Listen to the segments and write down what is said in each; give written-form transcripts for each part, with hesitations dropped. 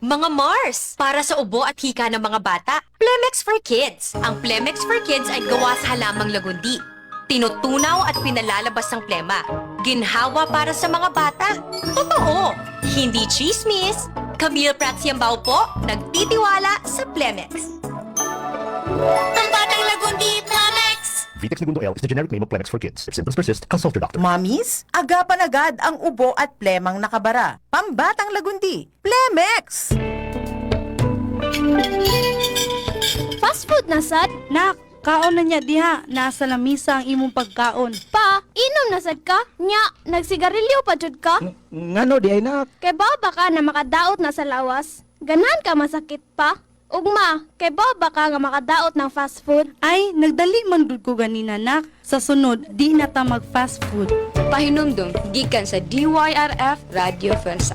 Mga Mars, para sa ubo at hika ng mga bata. Plemex for Kids. Ang Plemex for Kids ay gawa sa halamang lagundi. Tinutunaw at pinalalabas ang plema. Ginhawa para sa mga bata. Totoo! Hindi chismis. Camille Pratsiambao po, nagtitiwala sa Plemex. Ang batang lagundi, Plemex! Vitex Segundo L is the generic name of Plemex for kids. If symptoms persist, consult your doctor. Mommies, agapan agad ang ubo at plemang nakabara. Pambatang lagundi, Plemex! Fast food na sad? Nak, kaon na niya diha. Nasa lamisa ang imong pagkaon. Pa, inom na sad ka? Nya, nagsigarilyo pa jud ka? Ngano di ay nak? Kay baba ka na makadaot na sa lawas? Ganahan ka masakit pa? Ugma, kay baba ka nga makadaot ng fast food? Ay, nagdali man dud ko ganina, nak. Sa sunod, di na ta mag-fast food. Pahinumdum, gikan sa DYRF Radio Fensa.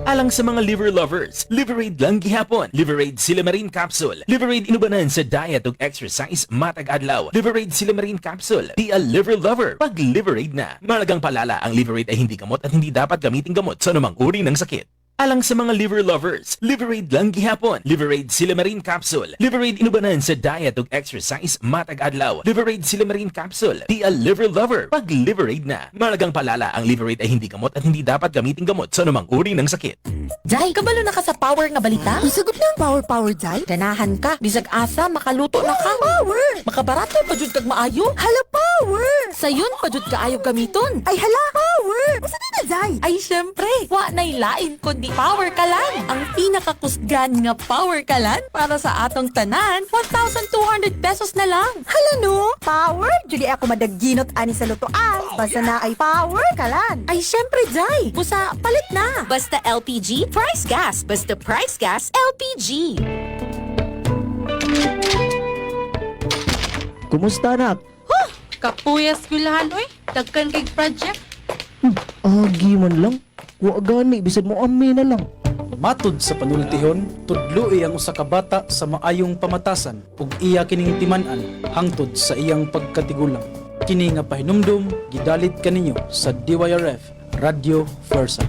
Alang sa mga liver lovers, Liverade lang gihapon. Liverade Silimarin Capsule. Liverade inubanan sa diet ug exercise matag adlaw. Liverade Silimarin Capsule. Di a liver lover. Pag Liverade na, malagang palala ang Liverade ay hindi gamot at hindi dapat gamitin gamot sa anumang uri ng sakit. Alang sa mga liver lovers, Liverade lang gihapon. Liverade Silimarin Capsule. Liverade inubanan sa diet ug exercise matag adlaw. Liverade Silimarin Capsule. Di a liver lover. Pag Liverade na, malagang palala ang Liverade ay hindi gamot at hindi dapat gamitin gamot sa anumang uri ng sakit. Jai, kabalo na ka sa power nga balita? Isagot na ang power, Jai. Ganahan ka, bisag asa, makaluto na ka. Power! Makabarato pa jud kag maayo. Hala, power! Sayon pa jud kaayo gamiton. Ay, hala, power! Basta na, Jai. Ay, syempre, wa na'y lain kundi power kalan. Ang pinakakusgan nga power kalan para sa atong tanan, 1,200 pesos na lang. Hala, no? Power? Juli ako madagginot ani sa lutoan. Basta na ay power kalan. Ay, syempre, Jai. Busa, palit na. Basta LPG, price gas. Basta price gas, LPG. Kumusta nak? Kapuyas kulahan, oy. Dagkan kay project. Agi man lang. Wa gani bisan mo ami na lang. Matud sa panultihon, tudloi ang usa ka bata sa maayong pamatasan ug iya kining timan-an hangtod sa iyang pagkatigulang. Kini nga pahinumdum gidalit kaninyo sa DYRF Radio Versa.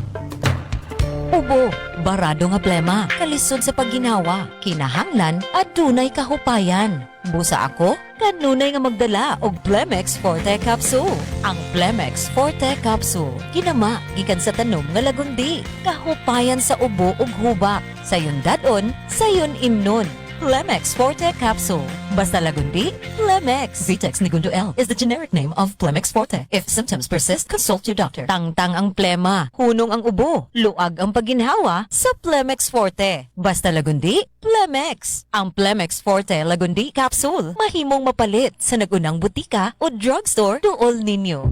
Ubo, barado nga plema, kalisod sa pagginawa, kinahanglan at dunay kahupayan. Busa ako, kanunay nga magdala og Plemex Forte Capsule. Ang Plemex Forte Capsule, ginama gikan sa tanom nga lagundi, kahupayan sa ubo ug hubak. Sayon dadon, sayon imnon. Plemex Forte Capsule. Basta lagundi, Plemex. Vitex Segundo L is the generic name of Plemex Forte. If symptoms persist, consult your doctor. Tangtang ang plema, hunong ang ubo, luag ang pagginhawa sa Plemex Forte. Basta lagundi, Plemex. Ang Plemex Forte Lagundi Capsule, mahimong mapalit sa nagunang butika o drugstore duol ninyo.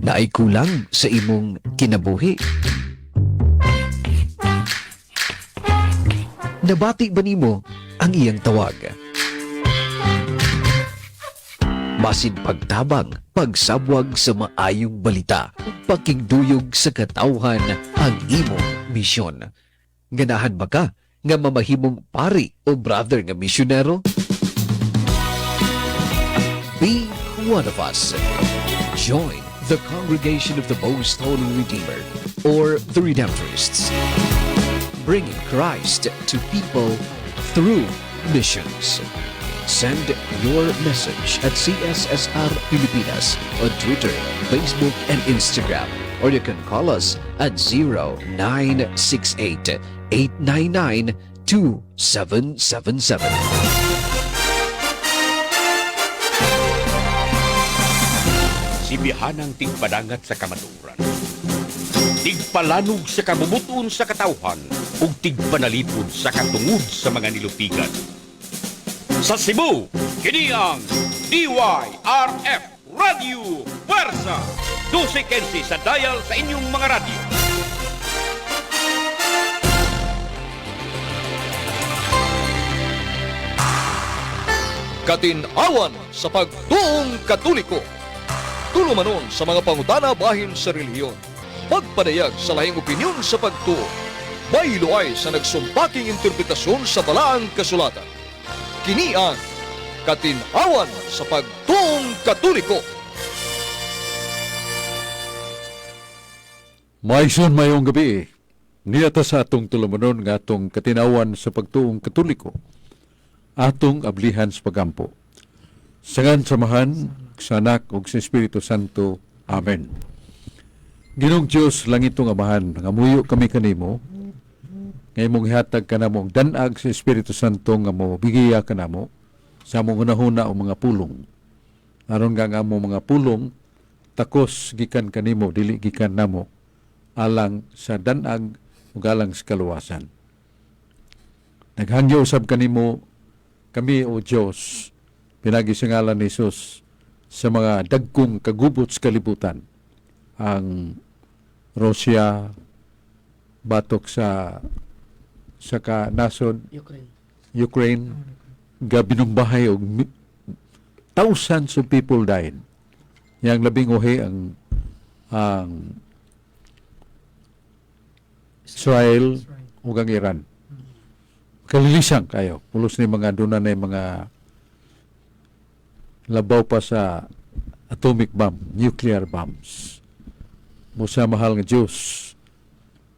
Naay kulang sa imong kinabuhi. Nabati ba nimo ang iyang tawag? Masin pagtabang, pagsabwag sa maayong balita, pakigduyog sa katawhan ang imong misyon. Ganahan ba ka nga mamahimong pari o brother nga misyonero? Be one of us. Join the Congregation of the Most Holy Redeemer or the Redemptorists, bringing Christ to people through missions. Send your message at CSSR Pilipinas on Twitter, Facebook, and Instagram, or you can call us at 0968-899-2777. Sibihanang tigpadangat sa kamaturan. Tigpalanog sa kabubuton sa katawhan ug tigpanalipod sa katungod sa mga nilupigan. Sa Cebu, kini ang DYRF Radio Versa. 12-15 sa dial sa inyong mga radyo. Katinawan sa pagtuong katoliko. Tulumanon sa mga pangutana bahin sa relihiyon. Pagpadayag sa lahing opinyon sa pagtuo. Bayloay sa nagsumpaking interpretasyon sa talaang kasulatan. Kini ang Katinawan sa pagtuong katoliko. Maison mayong gabi. Niyata sa atong tulumanon nga atong katinawan sa pagtuong katoliko. Atong ablihan sa pagampo. Sangan samahan sa anak ug sa Espiritu Santo. Amen. Ginong Diyos langitong amahan, ngamuyo kami kanimo. Ngay mong ihatag ka namo ang danag sa Espiritu Santo nga mo bigiya ka namo sa among unahuna o mga pulong. Aron nga nga mo mga pulong takos gikan kanimo dili gikan namo alang sa danag ug alang sa kaluwasan. Naghangyo usab kanimo kami o Dios pinagi sa ngalan ni Jesus sa mga dagkong kagubot sa kalibutan ang Russia batok sa nasod Ukraine ga binumbahay og thousands of people died. Yang labing uhi ang Israel ug ang Iran. Kalilisang kayo. Pulos ni mga duna na mga labaw pa sa atomic bomb, nuclear bombs. Musa mahal nga Diyos,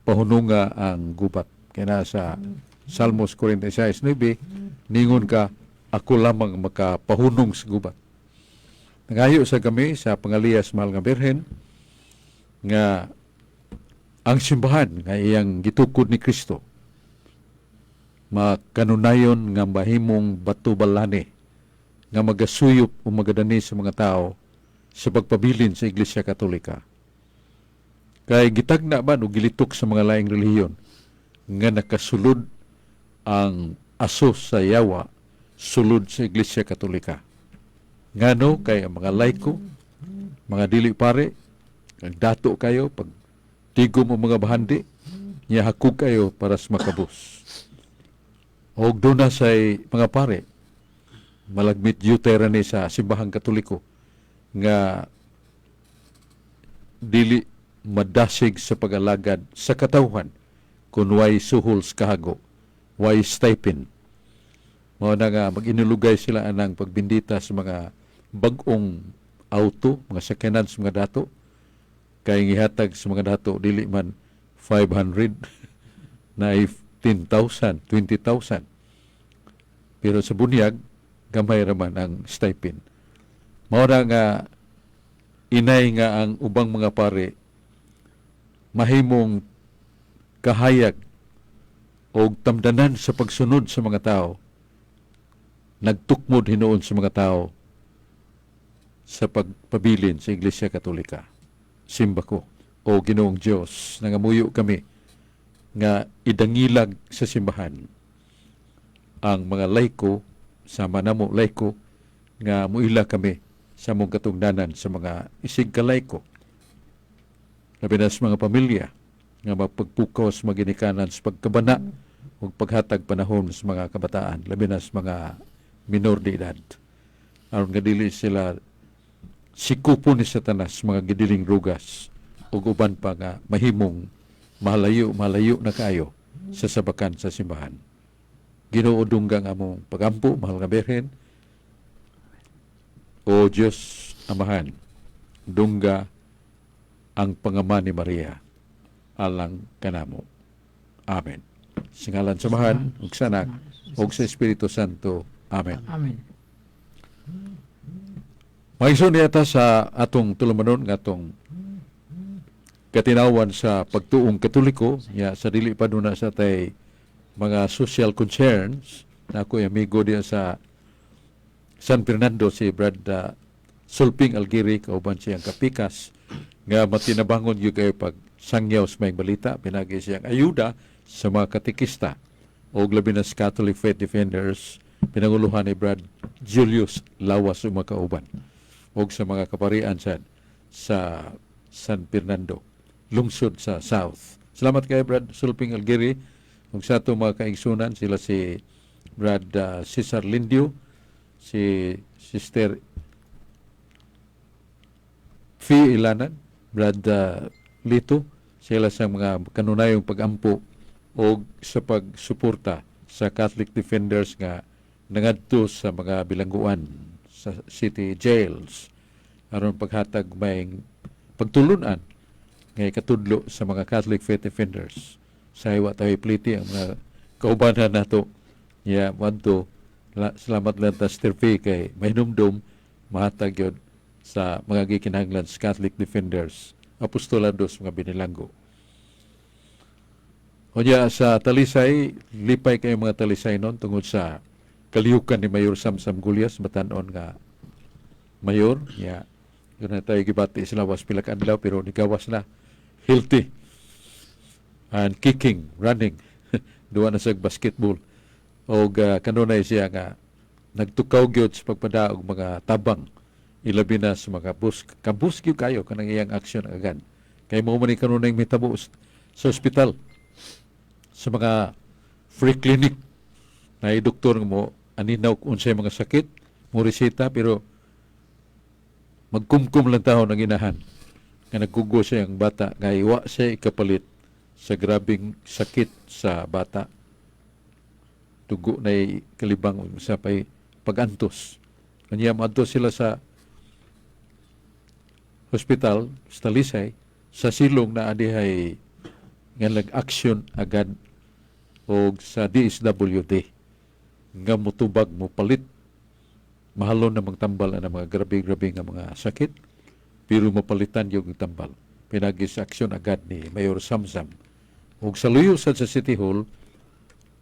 pahununga ang gubat. Kaya sa Salmos 46:9, ningon ka, ako lamang makapahunong sa gubat. Nangayo sa kami sa pangaliyas mahal nga Birhen, nga ang simbahan nga iyang gitukod ni Kristo, makanunayon nga mahimong batubalani, nga magasuyop o magadani sa mga tao sa pagpabilin sa Iglesia Katolika. Kay gitagna man o gilitok sa mga laing relihiyon nga nakasulod ang aso sa yawa sulod sa Iglesia Katolika. Ngano kay ang mga laiko, mga dili pare, dato kayo pag tigom o mga bahandi, niya hakog kayo para sa makabus. O doon na sa mga pare, malagmit yutera ni sa simbahang Katoliko nga dili madasig sa pag-alagad sa katawhan kung way suhol sa kahago, way stipend. Mao na nga mag-inulugay sila anang pagbindita sa mga bag-ong auto, mga sakyanan sa mga dato, kay gihatag sa mga dato dili man 500 na 10,000, 20,000. Pero sa bunyag gamay raman ang stipend. Mao na nga inay nga ang ubang mga pare mahimong kahayag o tamdanan sa pagsunod sa mga tao, nagtukmod hinuon sa mga tao sa pagpabilin sa Iglesia Katolika. Simba ko, o Ginoong Diyos, nangamuyo kami nga idangilag sa simbahan ang mga laiko, sama namo laiko, nga muila kami sa mong katungdanan sa mga isig kalaiko. Labi na sa mga pamilya nga mapagpukaw sa mga ginikanan sa pagkabana o paghatag panahon sa mga kabataan, labi na sa mga minor de edad. Aron nga dili sila sikupo ni Satanas mga gidiling rugas o uban pa nga mahimong malayo na kayo sa sabakan sa simbahan. Ginoo dunggang among pagampo, mahal nga Birhen, o Diyos Amahan, dungga ang pangaman ni Maria alang kanamo. Amen. Singalan samahan, ug sa Anak, ug sa Espiritu Santo. Amen. Amen. Maison niyata sa atong tulumanon nga atong katinawan sa pagtuong Katoliko, ya sa dili pa doon na sa tay mga social concerns, na ako amigo diya sa San Fernando si Brad Sulping Algiri, kauban siyang kapikas, nga matinabangon yung kayo pag sangyaw sa may balita, pinagi siyang ayuda sa mga katikista o labi na Catholic Faith Defenders, pinanguluhan ni Brad Julius Lawas o mga kauban o sa mga kaparian sa San Fernando, lungsod sa South. Salamat kay Brad Sulping Algiri. Kung sa ito mga kaigsunan, sila si Brad Cesar Lindio, si Sister Fee Ilanan, Brad Lito, sila sa mga kanunayong pagampo o sa pagsuporta sa Catholic Defenders nga nangadto sa mga bilangguan sa city jails aron paghatag may pagtulunan ngay katudlo sa mga Catholic faith defenders sa iwa tayo pliti ang mga kaubanan nato niya wanto salamat lang ta Sister Faye kay mahinumdum mahatag yun sa mga gikinahanglan sa Catholic defenders apostolados mga binilanggo. Unya sa Talisay, lipay kayo mga Talisay noon tungod sa kaliyukan ni Mayor Samsam Gulyas, batanon nga Mayor. Ya, yun na tayo gibati sila was pila ka adlaw pero nigawas na. Healthy and kicking, running. Duwa na sa basketball. O kanunay siya nga nagtukaw gyud sa pagpadaog mga tabang ilabi na sa mga bus. Kabus gyud kayo kanang iyang aksyon agad. Kay mo man kanunay mitabo sa ospital sa mga free clinic na doktor mo aninaw kung unsay mga sakit mo reseta pero magkumkum lang taho ng inahan nga nagkugo siya ang bata nga iwa siya ikapalit sa grabing sakit sa bata dugo na kalibang sa pagantos kanya maadto sila sa hospital sa Talisay sa silong na adihay nga nag-action agad o sa DSWD nga mutubag mo palit mahalon na magtambal na mga grabe-grabe nga mga sakit pero mapalitan yung tambal pinagis aksyon agad ni Mayor Samsam o sa luyo sa City Hall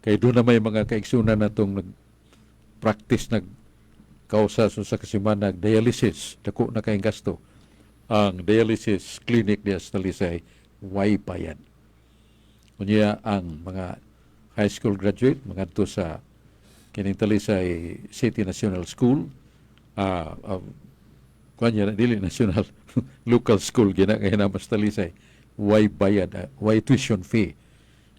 kay doon na may mga kaigsunan na itong nag-practice nag-kausa sa kasimana dialysis dako na kayong gasto ang dialysis clinic niya sa Talisay way bayan kunya ang mga high school graduate magadto sa kining Talisay City National School kunya dili national local school gina kay namas Talisay way bayad way tuition fee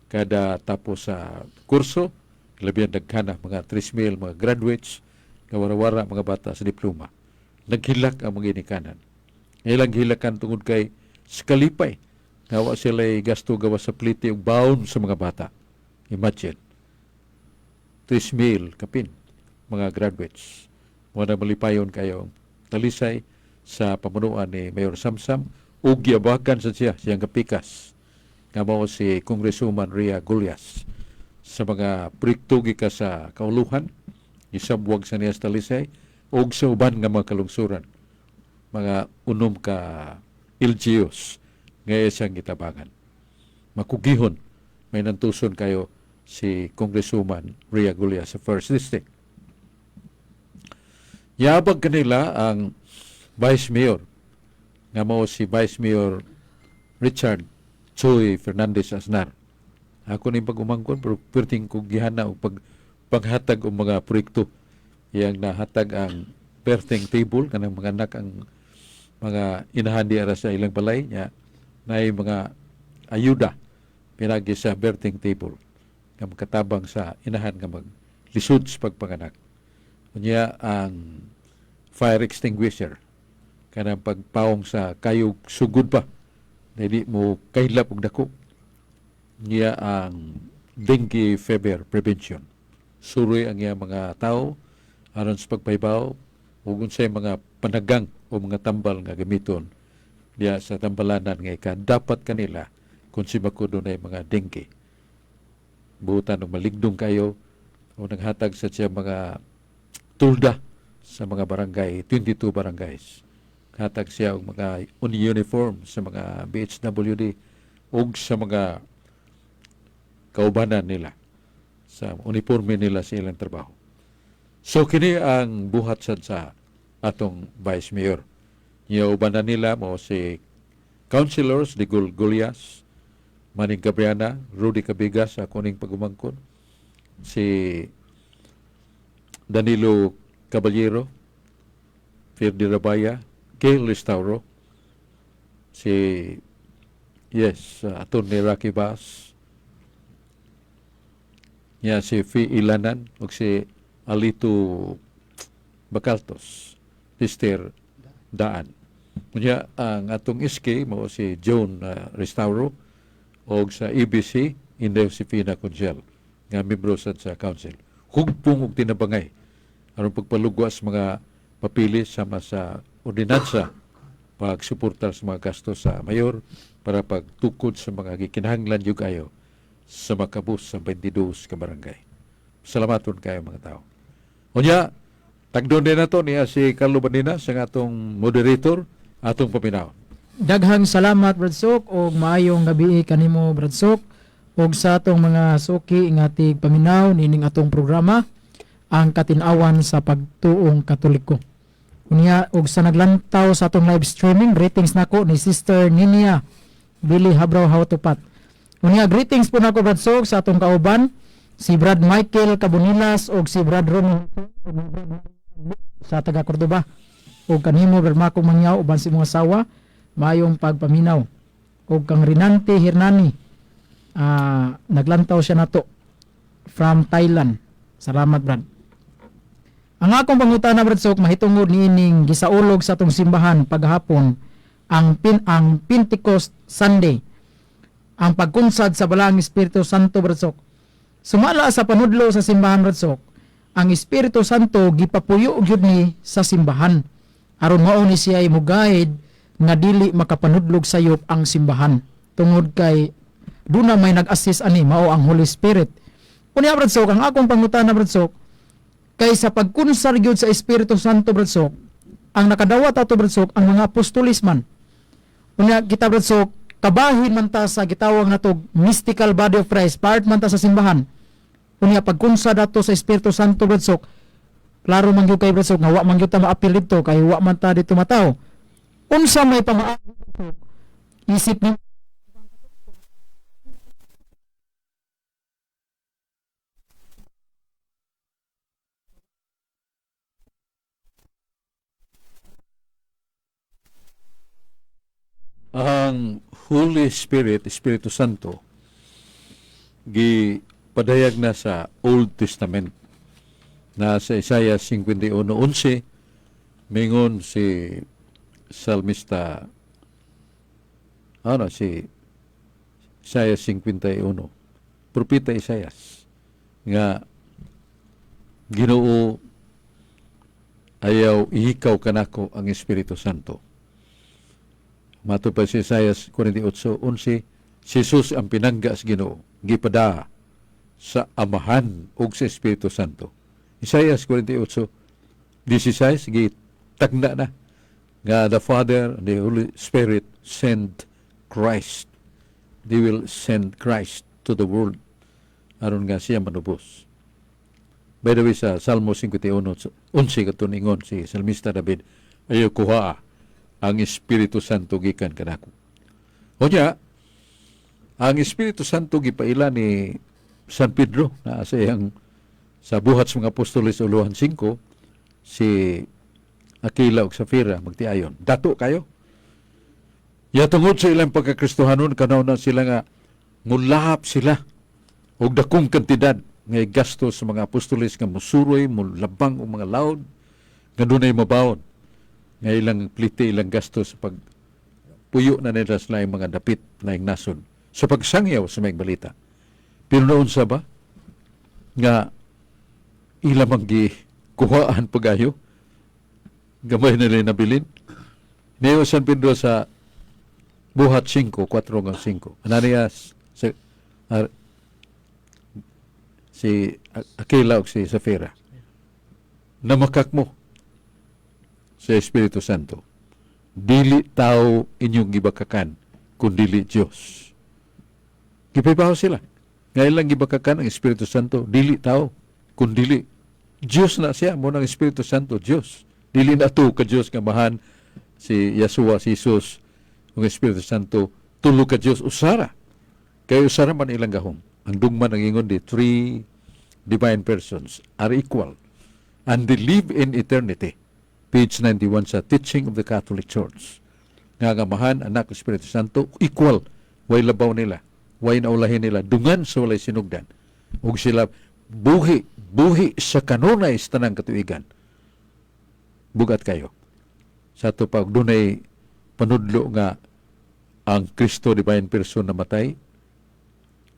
kada tapos sa kurso labi ang dagkana mga 3,000 mga graduates nga wara-wara mga bata sa diploma naghilak ang mga inikanan ilang hilakan tungod kay skalipay nga wa sila gasto gawa sa pliti ug baon sa mga bata. Imagine. 3,000 kapin mga graduates. Muna malipayon kayo Talisay sa pamunuan ni Mayor Samsam ug giabakan sa siyang kapikas nga mao si Congresswoman Rhea Gulyas sa mga proyekto gika sa kauluhan isabwag sa niya sa Talisay ug sa uban nga mga kalungsuran mga unom ka LGUs ngayon siyang gitabangan. Makugihon, may nantuson kayo si Congresswoman Rhea Gulyas sa 1st District. Yabag kanila ang Vice Mayor, nga mao si Vice Mayor Richard Choy Fernandez Aznar. Ako ni pag-umangkon, pero perting kong gihana o paghatag o mga proyekto. Yang nahatag ang birthing table, kanang mga anak ang mga inahandi ara sa ilang balay niya na mga ayuda pinagi sa birthing table nga magkatabang sa inahan nga maglisod sa pagpanganak. Unya ang fire extinguisher kanang pagpawong sa kayog sugod pa na hindi mo kahilap og dako. Unya ang dengue fever prevention. Suroy ang iya mga tao aron sa pagpaybaw ug unsay mga panagang o mga tambal nga gamiton diya sa tambalanan nga dapat kanila kung si Bakudo na mga dengue. Buhutan ng maligdong kayo o naghatag sa siya mga tulda sa mga barangay, 22 barangays. Hatag siya og mga uniform sa mga BHWD o sa mga kaubanan nila sa uniforme nila sa ilang trabaho. So kini ang buhat sad sa atong Vice Mayor. Ubanan nila mo si Councilors Digul Gulyas, Manning Gabriana, Rudy Cabigas, ako ning pagumangkon, si Danilo Caballero, Ferdi Rabaya, Gail Restauro, si Atty. Rocky Bass, si Fi Ilanan, o si Alito Bacaltos, Sister Daan. Kanya ang atong SK mo si Joan Restauro o sa EBC Inday Josefina Conchel nga membro sa council. Hugpong og tinabangay aron pagpalugwas mga papili sama sa ordinansa pagsuportar sa mga gasto sa mayor para pagtukod sa mga gikinahanglan yung kayo sa makabus sa 22 ka barangay. Salamaton kayo mga tao. Unya, tagdon din na to niya si Carlo Bandina sa atong moderator, atong paminaw. Daghang salamat Bradsok og maayong gabi kanimo Bradsok og sa atong mga suki nga tig paminaw nining atong programa ang katinawan sa pagtuong Katoliko. Unya og sa naglantaw sa atong live streaming, greetings nako ni Sister Ninia Billy Habraw Hautupat. Unya greetings po nako Bradsok sa atong kauban si Brad Michael Cabonilas og si Brad Ron sa taga Cordoba og kanimo Brad Mako Mangyaw uban si mga asawa mayong pagpaminaw og kang Rinante Hernani naglantaw siya nato from Thailand. Salamat Brad. Ang akong pangutana Bradsok mahitungod niining gisaulog sa atong simbahan paghapon ang Pentecost Sunday, ang pagkunsad sa balang Espiritu Santo Bradsok. Sumala sa panudlo sa simbahan Bradsok, ang Espiritu Santo gipapuyo gyud ni sa simbahan aron mao ni siya mo-guide nga dili makapanudlog sayop ang simbahan tungod kay duna may nag-assist ani mao ang Holy Spirit. Unya Bradsok, ang akong pangutana Bradsok, kay sa pagkunsar gyud sa Espiritu Santo Bradsok, ang nakadawat ato Bradsok ang mga apostolis man. Unya kita Bradsok, kabahin man ta sa gitawag natog mystical body of Christ, part man ta sa simbahan. Unya pagkunsad ato sa Espiritu Santo Bradsok, klaro man gyud kay Bradsok nga wa man gyud ta maapil dito kay wa man ta dito mataw. Unsa may pamaagi isip ni ang Holy Spirit, Espiritu Santo, gipadayag na sa Old Testament na sa Isaiah 51:11 mingon si Salmista si Isaiah 51, propeta Isaias nga Ginoo ayaw ihikaw kanako ang Espiritu Santo. Matod pa si Isaiah 48:11, si Jesus ang pinangga sa Ginoo, gipada sa Amahan ug sa Espiritu Santo. Isaiah 48:16 gitagna na nga the Father and the Holy Spirit send Christ. They will send Christ to the world aron nga siya manubos. By the way, sa Salmo 51:11 katong ingon si Salmista David, ayaw kuha ang Espiritu Santo gikan kanako. Unya, ang Espiritu Santo gipaila ni San Pedro na sa buhat sa mga apostoles uluhan 5, si Aquila ug Safira magtiayon. Dato kayo. Ya tungod sa ilang pagkakristohanon kanaw na sila nga mulahap sila og dakong kantidad nga gastos sa mga apostoles nga musuroy, mulabang og mga laod nga dunay mabawon. Nga ilang plite, ilang gastos sa pagpuyo na nila sa laing mga dapit, laing nason. Sa pagsangyaw sa may balita. Pero noon sa ba, nga ilamang kuhaan pagayo, gamay nila nabilin. Niyo San Pedro sa buhat 5, 4-5. Ananias, si Aquila o si Safira. Namakak mo sa Espiritu Santo. Dili tao inyong gibakakan, kundili Diyos. Gipipaw sila. Ngayon lang gibakakan ang Espiritu Santo, dili tao, kundili Diyos na siya, mo ng Espiritu Santo, Diyos. Dili na to ka Diyos nga mahan si Yeshua, si Jesus, ang Espiritu Santo, tulo ka Diyos, usara. Kaya usara man ilang gahom. Ang dugma ng ingon di, 3 divine persons are equal and they live in eternity. Page 91 sa Teaching of the Catholic Church. Nga mahan, anak, Espiritu Santo, equal. Way labaw nila. Way naulahin nila. Dungan sa walay sinugdan. Ug sila buhi sa kanunay sa tanang katuigan. Bugat kayo. Sa ito pag dunay panudlo nga ang Kristo divine person na matay,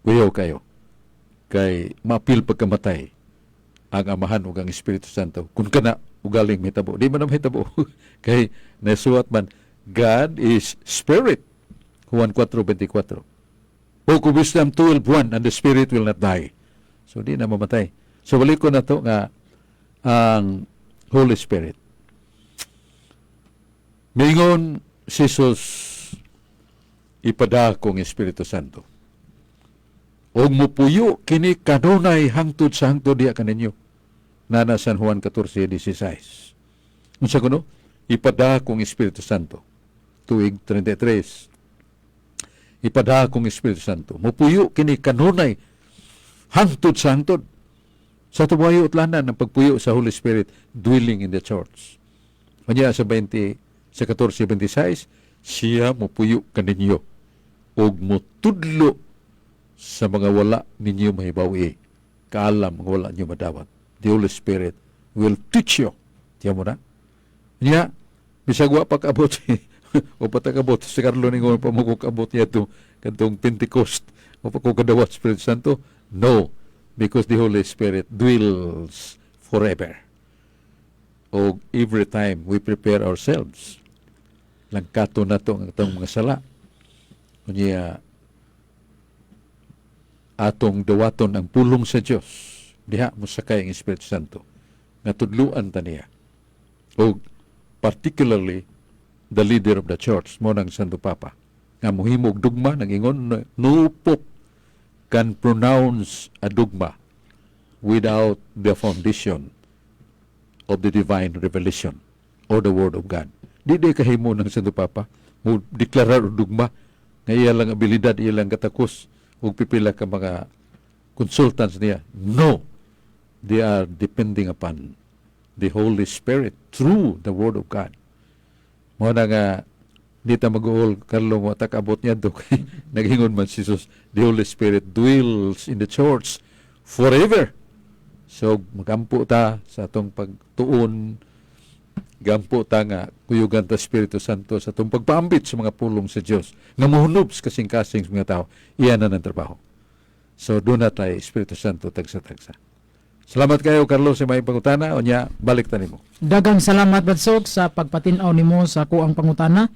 kuyaw kayo. Kay mapil pagkamatay ang Amahan ug ang Espiritu Santo. Kung kana ugaling mahitabo. Di man na mahitabo. Kay nasuwat man, God is Spirit. Juan 4:24. Book of Wisdom 12:1, and the spirit will not die. So di na mamatay. So balik ko na to nga ang Holy Spirit. Mingon si Jesus, ipada kong Espiritu Santo. Og mupuyo kini kanunay hangtod sa hangtod diha kaninyo. Nana San Juan 14:16. Unsa kuno? Ipada kong Espiritu Santo. Tuig 33. Ipada kong Espiritu Santo. Mupuyo kini kanunay hangtod sa hangtod. Sa tuwayo utlanan ang pagpuyo sa Holy Spirit dwelling in the church. Kanya sa 14:26, siya mupuyo kaninyo og mutudlo sa mga wala ninyo mahibawi. Kaalam mga wala ninyo madawat. The Holy Spirit will teach you. Tiyan mo na? Niya, bisag wa pag-abot o patag-abot si Carlo ningon pa mo abot niya ito kantong Pentecost o pa ko kadawat Spirit Santo. No, because the Holy Spirit dwells forever. O every time we prepare ourselves, langkato na ito ang itong mga sala. Kunya, atong dawaton ang pulong sa Diyos. Diha mo sakay ang Espiritu Santo. Nga tudluan ta niya. O particularly, the leader of the church, mo ng Santo Papa, nga muhimog dugma, nag-ingon, no pope can pronounce a dogma without the foundation of the divine revelation or the Word of God. Di kahimo ng Santo Papa mo deklarar og dogma nga iya lang abilidad, iya lang katakos ug pipila ka mga consultants niya. No, they are depending upon the Holy Spirit through the Word of God. Mo na nga di ta mag-uol Carlo mo takabot niya do naghingon man si Jesus, the Holy Spirit dwells in the church forever. So magampo ta sa atong pagtuon, gampo ta nga kuyugan ta Espiritu Santo sa atong pagpaambit sa mga pulong sa Dios nga mohunob sa kasing-kasing sa mga tao. Iyan na ng trabaho. So doon na tayo Espiritu Santo tagsa-tagsa. Salamat kayo Carlos sa may pangutana o niya balik ta nimo. Dagang salamat Bradsok sa pagpatinaw nimo sa kuang pangutana.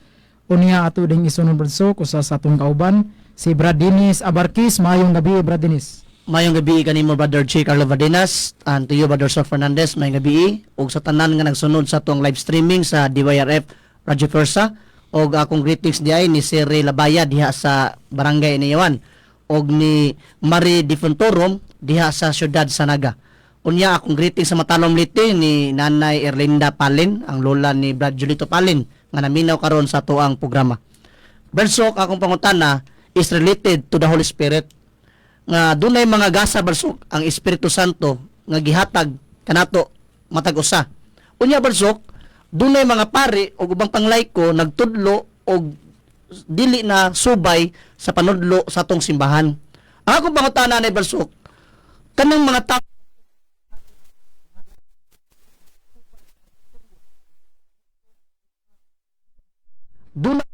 Unya ato ding isunod Bradsok usa sa atong kauban si Brad Dennis Abarkis. Mayong gabi Brad Dennis. Mayong gabi kanimo Brother J. Carlo Vadenas, and to you Brother Sor Fernandez, mayong gabi ug sa tanan nga nagsunod sa atong live streaming sa DYRF Radio Versa, og akong greetings diay ni Sir Ray Labaya diha sa Barangay Inayawan og ni Marie Difontorum diha sa Syudad Sanaga. Unya akong greetings sa matalom liti ni Nanay Erlinda Palin, ang lola ni Brad Julito Palin nga naminaw karon sa tuang programa. Bersok akong pangutana is related to the Holy Spirit. Nga dunay mga gasa bersok ang Espiritu Santo nga gihatag kanato matag usa. Unya bersok dunay mga pari o ubang panglayko nagtudlo og dili na subay sa panudlo sa atong simbahan. Ang akong pangutana ni bersok kanang mga tao dunay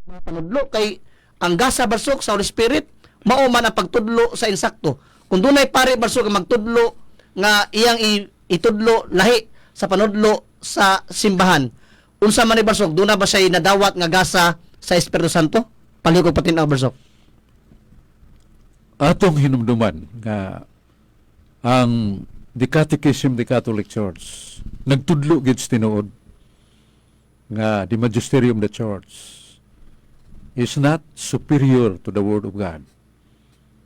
mga panudlo kay ang gasa barsok sa Holy Spirit mao man ang pagtudlo sa insakto. Kung dunay pare barsok ang magtudlo nga iyang itudlo lahi sa panudlo sa simbahan, unsa man ni barsok duna ba siya nadawat nga gasa sa Espiritu Santo? Palihog patinaw barsok. Atong hinumduman nga ang the Catechism of the Catholic Church nagtudlo gid tinuod nga the magisterium of the church is not superior to the Word of God.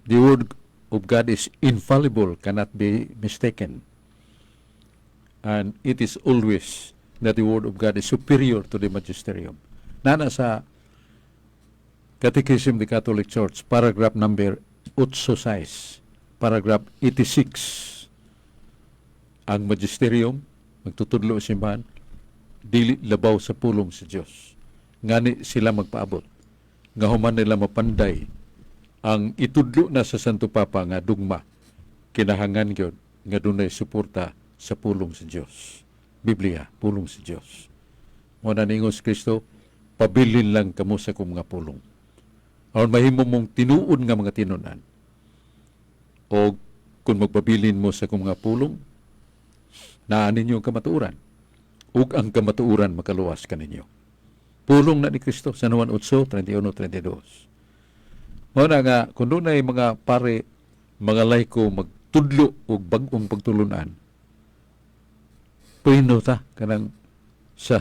The Word of God is infallible, cannot be mistaken. And it is always that the Word of God is superior to the magisterium. Nana sa Catechism of the Catholic Church, paragraph number 86, paragraph 86, ang magisterium, magtutudlo sa simbahan, dili labaw sa pulong sa Diyos. Ngani sila magpaabot. Nga human nila mapanday ang itudlo na sa Santo Papa nga dugma, kinahangan gyud nga dunay suporta sa pulong sa Diyos. Biblia, pulong sa Diyos. Mo na ningon si Kristo, pabilin lang kamo sa kong mga pulong. Aron mahimo mong tinuod nga mga tinunan. O kung magpabilin mo sa kong mga pulong, naan ninyo ang kamatuuran. Ug ang kamatuuran makaluwas ka ninyo. Pulong na ni Kristo sa Juan 8:31-32. Muna nga, kung doon ay mga pare, mga layko magtudlo o bagong pagtulunan, prino ta kanang sa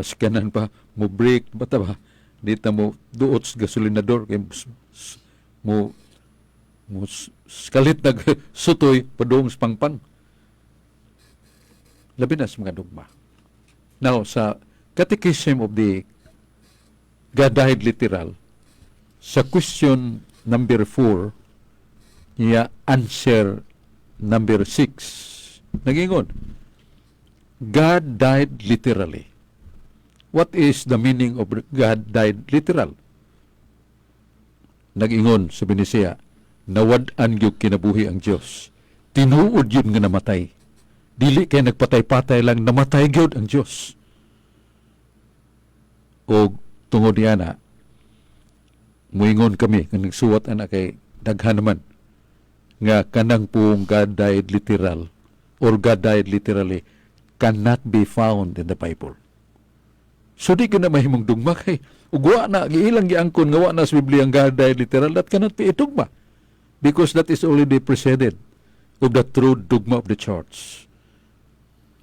skanan pa mo break bata ba dita mo duot sa gasolinador kay mo skalit nag sutoy padung sa pangpang. Labi na sa mga dogma. Now, sa Catechism of the God Died Literal, sa question number 4, niya answer number 6, nagingon, God died literally. What is the meaning of God died literal? Nagingon sa Benicia, nawad-an gyud kinabuhi ang Dios. Tinuod yun nga namatay. Dili kay nagpatay-patay lang, namatay gyud ang Dios. O tungod niya na, muingon kami, kung nagsuwat na kay daghan naman, nga kanang pong God died literal, or God died literally, cannot be found in the Bible. So di ka na mahimong dugma kay, ugwa na, giilang giangkon, gawa na sa Biblia ang God died literal, that cannot be itugma. Because that is already preceded of the true dogma of the church.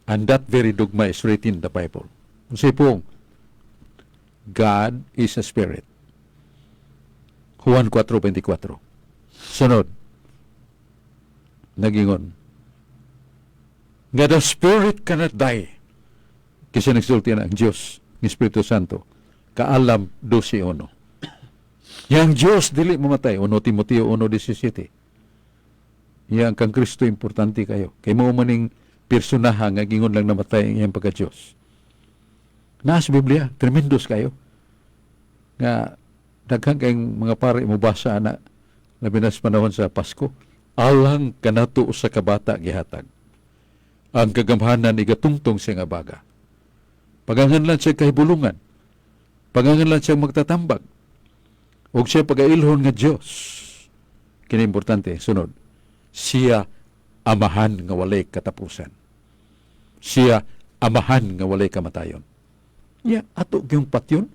And that very dogma is written in the Bible. Kasi pong, God is a spirit. Juan 4:24. Sunod, nagingon, nga the spirit cannot die. Kasi nagsulti na ang Diyos, ng Espiritu Santo, kaalam 12:1. Yang Diyos dili mamatay, 1 Timoteo 1:17. Yang kang Kristo importante kayo. Kay mo maning personaha nga gingon lang namatay ang iyang pagka-Diyos. Nasa Biblia, tremendous kayo. Nga, daghang kayong mga pare mo basa na labi na sa panahon sa Pasko, alang kanato sa kabata gihatag. Ang kagamhanan igatungtong siya nga baga. Paganganlan siya kahibulungan. Paganganlan siya magtatambag. O siya pag-ailhon nga Diyos. Kini importante, sunod. Siya amahan nga walay katapusan. Siya amahan nga walay kamatayon. Ya, ato gyung patyon.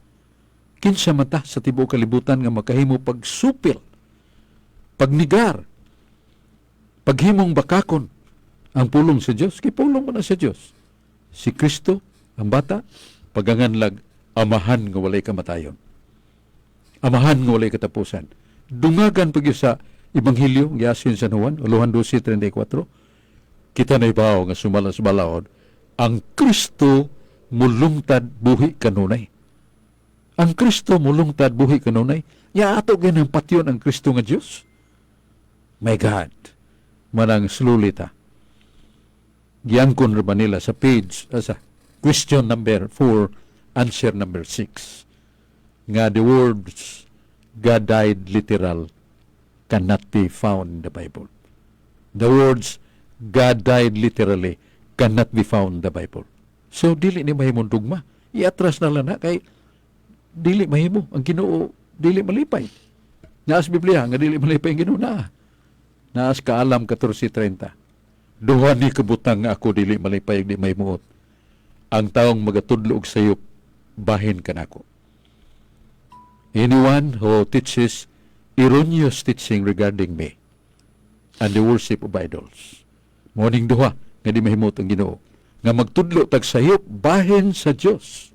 Kinsa mata sa tibuok kalibutan nga makahimo pagsupil, pagnigar, paghimong bakakon ang pulong sa Diyos, kay pulong mo na sa Diyos. Si Kristo, ang bata, paganganlag, amahan nga walay kamatayon. Amahan nga walay katapusan. Dungagan pag sa Ebanghelyo, Yasin San Juan, Luhan 12:34, kita na ibaw nga sumalas balaod, ang Kristo mulungtad buhi kanunay. Ang Kristo mulungtad buhi kanunay. Ya ato ganang patyon ang Kristo nga Diyos. My God, manang slulita. Giyangkon ra nila sa page, sa question number 4, answer number 6. Nga the words God died literal cannot be found in the Bible. The words God died literally cannot be found in the Bible. So dili ni mahimong dugma. Iatras na lang na kay dili mahimo ang Ginoo, dili malipay. Naas Biblia nga dili malipay ang Ginoo na. Naas Kaalam 14:30. Duha ni kabutang nga ako dili malipay di mahimuot. Ang taong magatudlo og sayop bahin kanako. Anyone who teaches erroneous teaching regarding me and the worship of idols. Morning duha nga di mahimot ang Ginoo nga magtudlo tag sayop bahin sa Dios.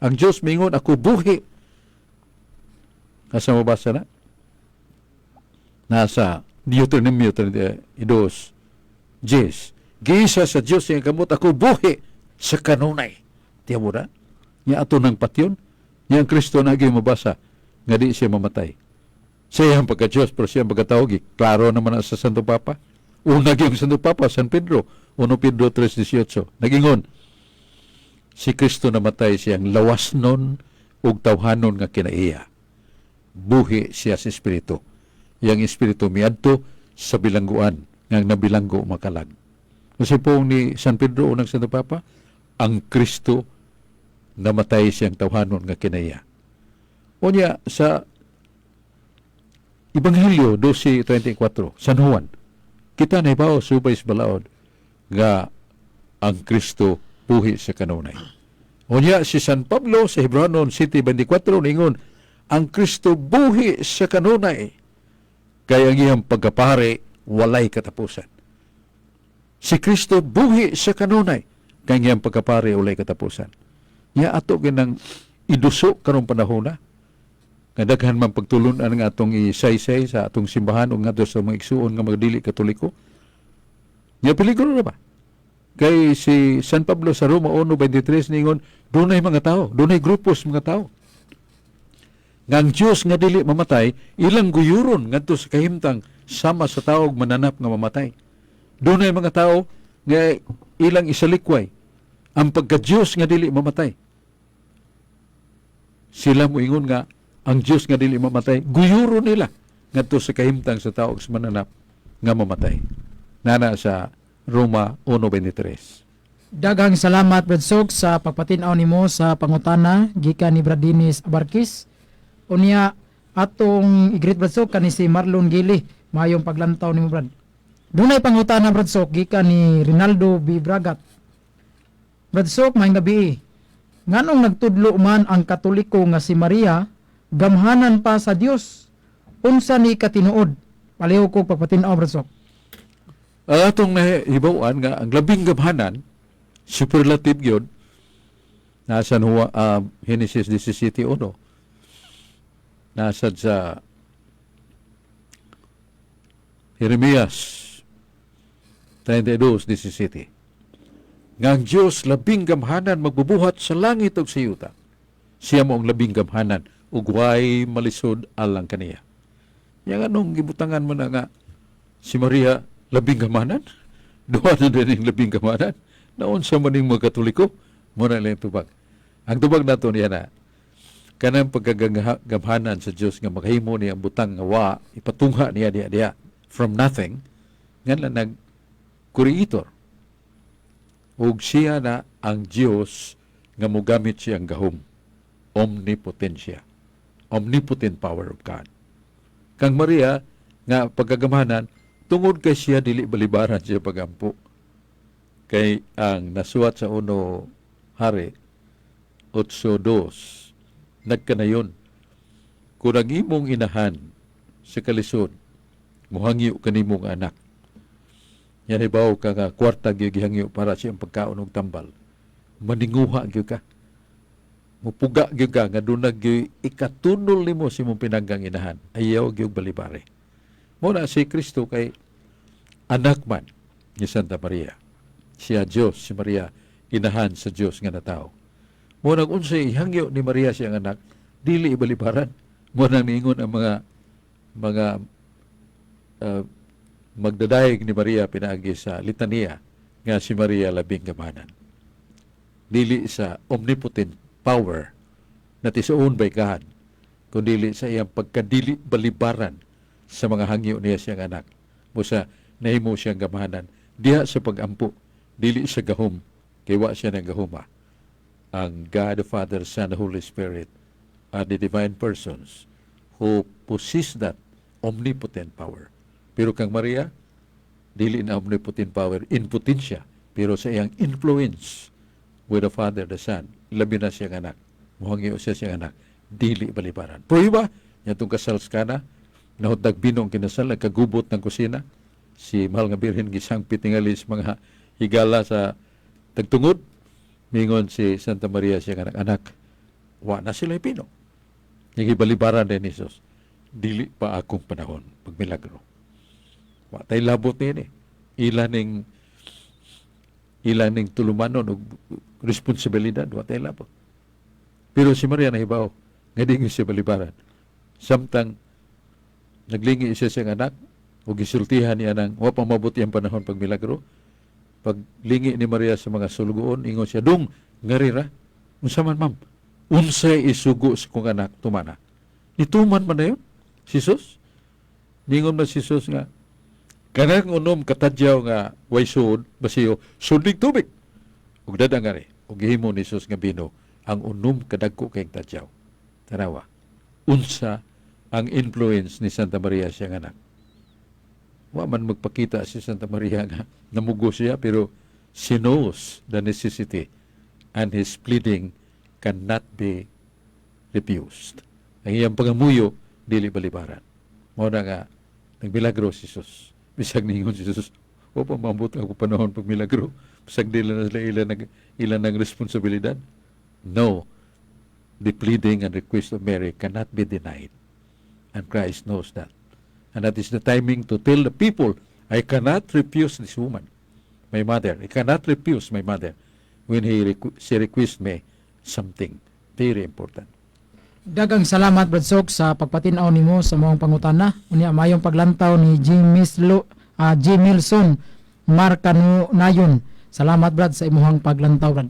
Ang Dios mingon ako buhi. Asa mabasa na? Nasa Deuteronomio 32. Yes. Gisa sa Dios yang kamot ako buhi sa kanunay. Tiyan mo na? Nga ato ng patyon. Nga ang Kristo na mabasa nga di siya mamatay. Siya ang pagka-Diyos pero siya ang pagkatawag. Klaro naman sa Santo Papa. Una yung Santo Papa, San Pedro. 1 Pedro 3:18. Nagingon, si Kristo namatay siyang lawas nun ug tawhanon nga kinaiya. Buhi siya sa Espiritu. Yang Espiritu miadto sa bilangguan nga nabilanggo makalag. Kasi po ni San Pedro unang Santo Papa, ang Kristo namatay siyang tawhanon nga kinaiya. O niya, sa Ebanghelyo 12:24, San Juan, kita na ibaw subay sa balaod nga ang Kristo buhi sa kanunay. Unya si San Pablo sa Hebreanon City 24 ningon, ang Kristo buhi sa kanunay, kaya ang iyang pagkapari walay katapusan. Si Kristo buhi sa kanunay, kaya ang iyang pagkapari walay katapusan. Nya ato ginang iduso karong panahon na, nga daghan man pagtulunan nga atong isaysay sa atong simbahan o nga sa mga igsuon nga mga dili katoliko. Nya peligro na ba? Kay si San Pablo sa Roma 1:23 ningon, dunay mga tao, dunay grupos mga tao. Nga ang Diyos nga dili mamatay, ilang guyuron ngadto sa kahimtang sama sa tao ug mananap nga mamatay. Dunay mga tao nga ilang isalikway ang pagka-Diyos nga dili mamatay. Sila moingon nga ang Diyos nga dili mamatay, guyuron nila ngadto sa kahimtang sa tao ug sa mananap nga mamatay. Nana sa Roma 1:23. Daghang salamat Brad Sok sa pagpatinaw nimo sa pangutana gikan ni Brad Dennis Abarkis. Unya atong i-greet Brad Sok kani si Marlon Gili, mayong paglantaw nimo Brad. Dunay pangutana Brad Sok gikan ni Rinaldo B. Bragat. Brad Sok, maayong gabi. Nganong nagtudlo man ang Katoliko nga si Maria gamhanan pa sa Dios? Unsa ni katinuod? Paliw ko pagpatinaw Brad Sok. Atong nahibawan nga ang labing gamhanan superlative yun nasa Genesis 17:1, nasa sa Jeremias 32:17, nga ang Diyos labing gamhanan magbubuhat sa langit ug sa yuta, siya mo ang labing gamhanan ug way malisod alang kaniya. Yang anong gibutangan mo na nga si Maria labing gamhanan? Duha na din yung labing gamhanan. Naon sa maning mga Katoliko, muna lang tubag. Ang tubag nato niya na, kanang pagkagamhanan sa Diyos nga makahimo niya ang butang nga wa, ipatungha niya diya from nothing, nga lang nag-creator. Ug siya na ang Diyos nga mogamit siyang gahom. Omnipotensya. Omnipotent power of God. Kang Maria, nga pagkagamhanan, tungod kay siya dili balibaran siya pagampo. Kay ang nasuwat sa uno Hari 8:2 nagkanayon, kung ang imong inahan sa kalisod muhangyo kanimong anak, yan ibaw ka nga kwarta gyud gihangyo para siyang pagkaon og tambal, maninguha gyud ka, mupuga gyud ka nga dunag gyud ikatunol nimo sa imong pinanggang inahan, ayaw gyud balibare. Muna si Kristo kay anak man ni Santa Maria. Siya Diyos, si Maria, inahan sa Diyos nga na tao. Muna unsay ihangyo ni Maria siyang anak, dili ibalibaran. Muna ningon ang mga magdadayeg ni Maria pinaagi sa litania nga si Maria labing gamhanan. Dili sa omnipotent power na tisoon by God, kundi sa iyang pagkadili balibaran sa mga hangyo niya siyang anak. Musa nahimo siyang gamhanan diha sa pagampo, dili sa gahom, kay wa siya ng gahoma. Ang God the Father, Son, and Holy Spirit are the divine persons who possess that omnipotent power. Pero kang Maria, dili na omnipotent power, impotensya, pero sa iyang influence with the Father, the Son, labi na siyang anak, muhangyo siya siyang anak, dili balibaran. Pruiba, yatong kasal sa kana, nahudag binong kinasal, nagkagubot ng kusina, si mahal nga birhen gisang pitingalis mga higala sa tagtungod, mingon si Santa Maria siya anak, wa na sila ipino. Yung ibalibaran din ni Jesus, dili pa akong panahon, pagmilagro. Wa tay labot niya ilaning tulumanon o responsibilidad, wa tay labot. Pero si Maria nahibaw, nga di siya balibaran. Samtang naglingi siya siyang anak, o gisultihan niya ng wa pang mabuti ang panahon pagmilagro, paglingi ni Maria sa mga sulugoon, ingon siya, dong, ngarira, unsa man ma'am, unsay isugo sa kong anak, tumana. Ituman man na yun, Jesus. Ningon man si Jesus nga, kanang unom katadyaw nga, way suod, basiyo, sudig tubig. Ug dadang nga ug gihimo ni Jesus nga bino, ang unom kadagko kayong tadyaw. Tanawa, unsa ang influence ni Santa Maria siyang anak. Wa man magpakita si Santa Maria nga namugo siya, pero she knows the necessity and his pleading cannot be refused. Ang iyang pangamuyo, dili balibaran. Mao na nga, nagmilagro si Jesus. Bisag ningon si Jesus, o pa mambut ako panahon pag milagro. Bisag dili na sila ilan ng responsibilidad. No, the pleading and request of Mary cannot be denied. And Christ knows that. And that is the timing to tell the people, I cannot refuse this woman, my mother. I cannot refuse my mother when she requests me something very important. Dagang salamat Brad Sok sa pagpatinaw nimo sa mga pangutana. Unya mayong paglantaw ni G. Milson Marcano Nayon. Salamat Brad sa imuhang paglantaw Brad.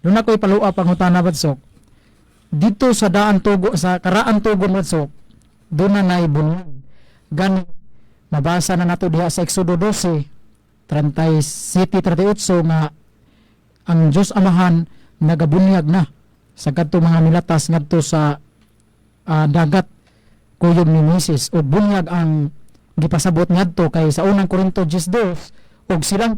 Doon ako'y palua pangutana Brad Sok. Dito sa daan tugo sa karaan tugon Brad Sok, doon na naibunyag. Gan mabasa na nato diha sa Exodo 12 37 nga ang Diyos Amahan nagabunyag na sa kadto mga milatas ngadto sa dagat kuyog ni Moises o bunyag ang gipasabot ngadto kay sa unang Korinto 12 og silang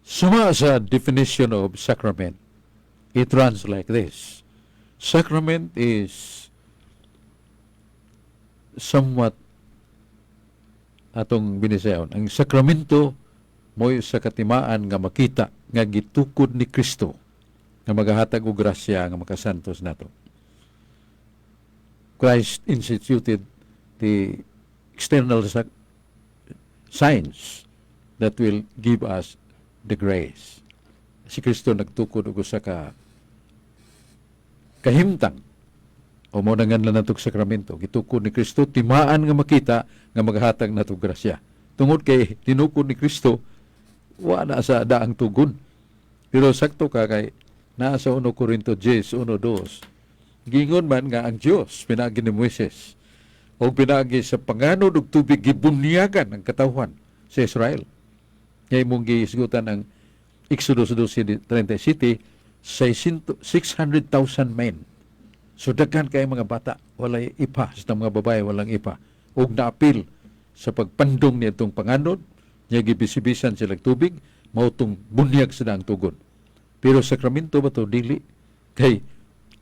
Suma sa definition of sacrament, it runs like this. Sacrament is somewhat atong binisayon. Ang sakramento mo'y sa katimaan nga makita nga gitukod ni Kristo nga magahatag og grasya nga makasantos nato. Christ instituted the external signs that will give us the grace. Si Kristo nagtukod og usa ka kahimtang o mo nangan lang natong sakramento. Gitukod ni Kristo timaan nga makita nga maghatag natong grasya. Tungod kay tinukod ni Kristo wa na sa daang tugon. Pero sakto ka kay naa sa 1 Corinto 10:1-2. Gingon man nga ang Dios pinaagi ni Moises o pinaagi sa panganod og tubig gibunyagan ang katawhan sa Israel. Ngay mong giisgutan ang Exodus 12:37, 600,000 men. So daghan kay mga bata, walay ipa, sa mga babae walang ipa. Og naapil sa pagpandong niya itong panganod, niya gibisibisan silang tubig, mautong bunyag sa daang tugon. Pero sakramento ba to dili? Kay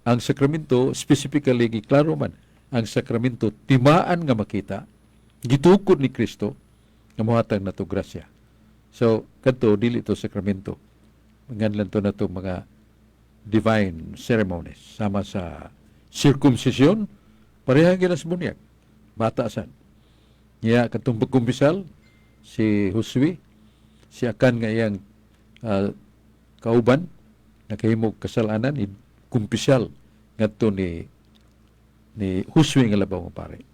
ang sakramento, specifically giklaro man, ang sakramento timaan nga makita, gitukod ni Kristo, nga mohatag na to grasya. So, kadto dili to sakramento. Manganlan to na to mga divine ceremonies. Sama sa circumcision, parehang ginas bunyag. Bata san. Niya katong pagkumpisal, si Josue, si Akan nga iyang kauban, nakahimog kasalanan, kumpisal ngadto ni Josue nga labaw nga pare.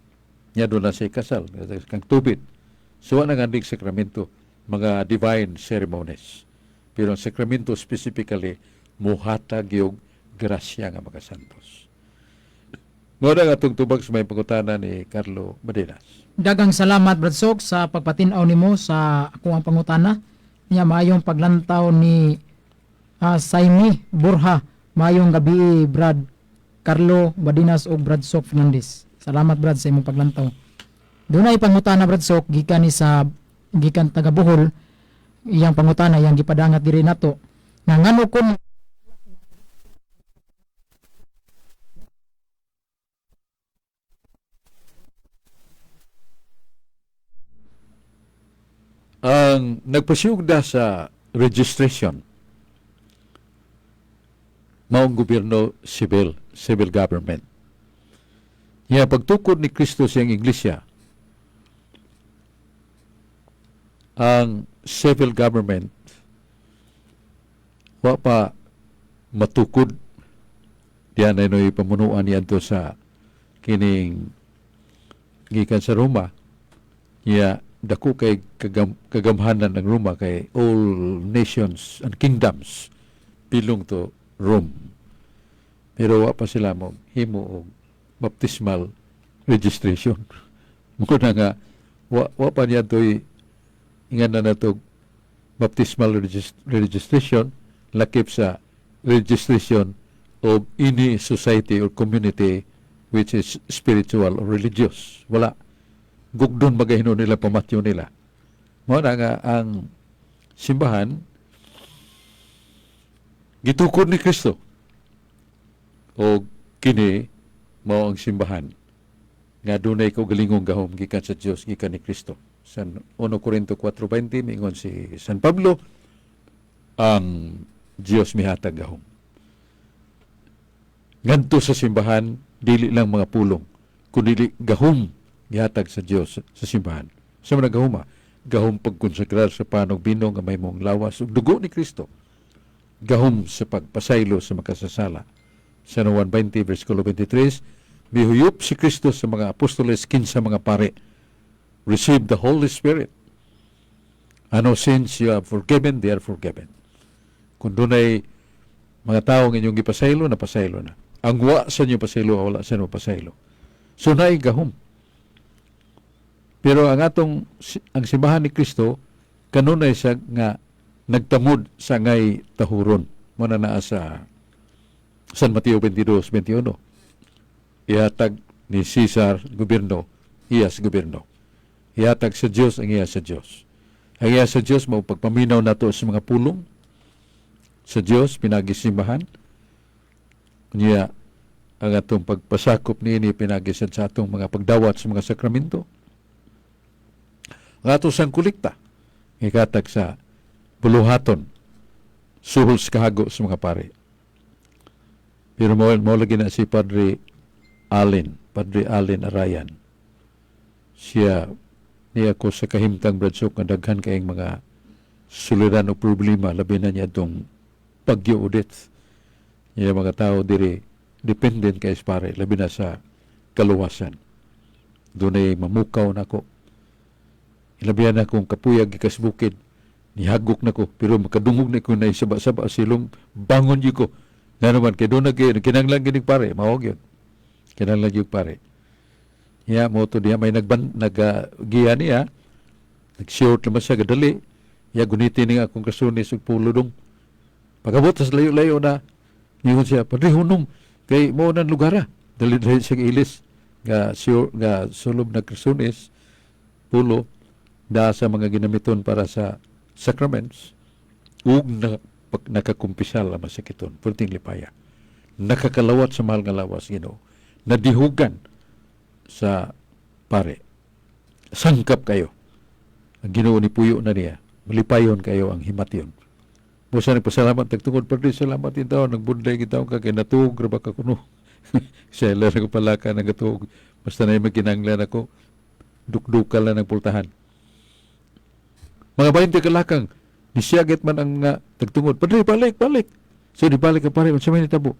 Niya doon na siya kasal, kang tubit. So, wala nga ning sakramento, mga divine ceremonies. Pero ang sakramento specifically, muhatag yung grasya nga makasantos. Muna nga itong tubag sa may pangutana ni Carlo Madinas. Dagang salamat Brad Sok sa pagpatinaw nimo sa akong pangutana. Niya maayong paglantaw ni Saimi Burha. Maayong gabi Brad Carlo Madinas o Brad Sok Fernandez. Salamat Brad sa imong paglantaw. Doon ay pangutana Brad Sok gikan taga Bohol, iyang pangutana iyang gipadangat diri nato nga ngano kun ang nagpasiyugda sa registration maong gobyerno civil government. Niya pagtukod ni Kristo siyang iglesia, ang civil government wa pa matukod diyan ay pamunuan niya sa kining gikan sa Roma. Niya dako kay kagamhanan ng Roma kay all nations and kingdoms pilong to Rome. Pero wa pa sila mo himo og baptismal registration. Muna nga wa pa niya to'y ingana na to baptismal registration lakip sa registration of any society or community which is spiritual or religious. Wala. Gugdon magahino nila, pamatyo nila. Muna nga ang simbahan gitukod ni Kristo o kini mao ang simbahan nga dunay kaugalingong gahom gikan sa Dios gikan ni Kristo. Sa 1 Corinto 4:20 mingon si San Pablo, ang Dios mihatag gahom. Ngadto sa simbahan dili lang mga pulong, kundi gahom gihatag sa Dios sa simbahan. Sa mga gahoma, gahom pagkonsagrar sa panog binong nga may mong lawas ug dugo ni Kristo. Gahom sa pagpasaylo sa makasasala. Sa 1:20 versikulo 23, mihuyop si Kristo sa mga apostoles kinsa mga pare. Receive the Holy Spirit. Ano sins you have forgiven, they are forgiven. Kung dunay mga taong inyong gipasaylo, napasaylo na. Ang wa sa inyo pasaylo, wala sa inyo pasaylo. So naay gahom. Pero ang simbahan ni Kristo kanunay siya nga nagtamod sa ngay tahuron. Muna naa sa San Mateo 22:21. Ihatag ni Caesar gobyerno, iyas gobyerno. Ihatag sa Dios ang iya sa Dios. Ang iya sa Dios mao pagpaminaw nato sa mga pulong sa Dios pinagisimbahan. Niya ang atong pagpasakop niini pinagisan sa atong mga pagdawat sa mga sakramento. Ang atong sangkulikta ihatag sa buluhaton suhol sa kahago sa mga pare. Pero mo lagi na si Padre Allen Arayan. Siya niya ko sa kahimtang bradsok na daghan kayong mga suliran o problema, labi na niya itong pagyo udit. Niya mga tao diri dependent kay pare, labi na sa kaluwasan. Doon ay mamukaw na ko. Ilabihan na kong kapuyag ikas bukid. Nihagok na ko, pero makadungog na ko na isaba-saba silong bangon yun ko. Na naman, kaya doon na kinanglang ginig pare, mawag yun. Kinanglang yung pare. Ya, mo to diya, may naggiya niya, nag-short naman siya, gadali. Ya, gunitin niya akong kasunis ug pulo dong. Pagabot, tas layo-layo na, niyon siya, Padre, hunong, kay mo ng lugara. Dali-dali siya ilis, nga sulob na kasunis, pulo, da sa mga ginamiton para sa sacraments, ug nakakumpisal ang masakiton, pwedeng lipaya. Nakakalawat sa mahal nga lawas, nadihugan sa pare. Sangkap kayo. Ang Ginoo ni puyo na niya. Malipayon kayo ang himatyon. Musa nagpasalamat, nagtungod, Padre, salamat din tao, nagbunday kita ka, kaya natuog, graba ka kuno. Siya lang ako pala ka, nagatuog. Basta na yung magkinanglan ako, dukdukal na ng pultahan. Mga 20 kalakang, nisiyagit man ang nagtungod, Padre, balik. So, di balik ka pare, sa may nitabo.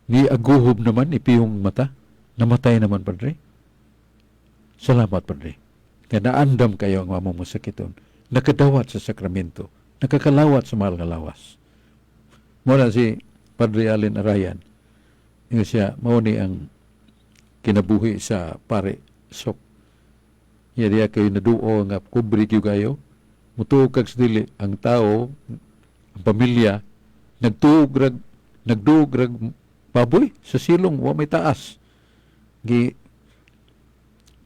Ni aguhob naman, ipiyong mata. Namatay naman, Padre. Salamat, Padre. Kaya naandam kayo ang mamang masakiton. Nakadawat sa sakramento. Nakakalawat sa mahal nga lawas. Muna si Padre Allen Arayan. Yung siya, mauni ang kinabuhi sa pare sok. Diya kayo naduo nga kubri kayo. Mutuog kag dili ang tao, ang pamilya, nagduog rag baboy sa silong, wa may taas.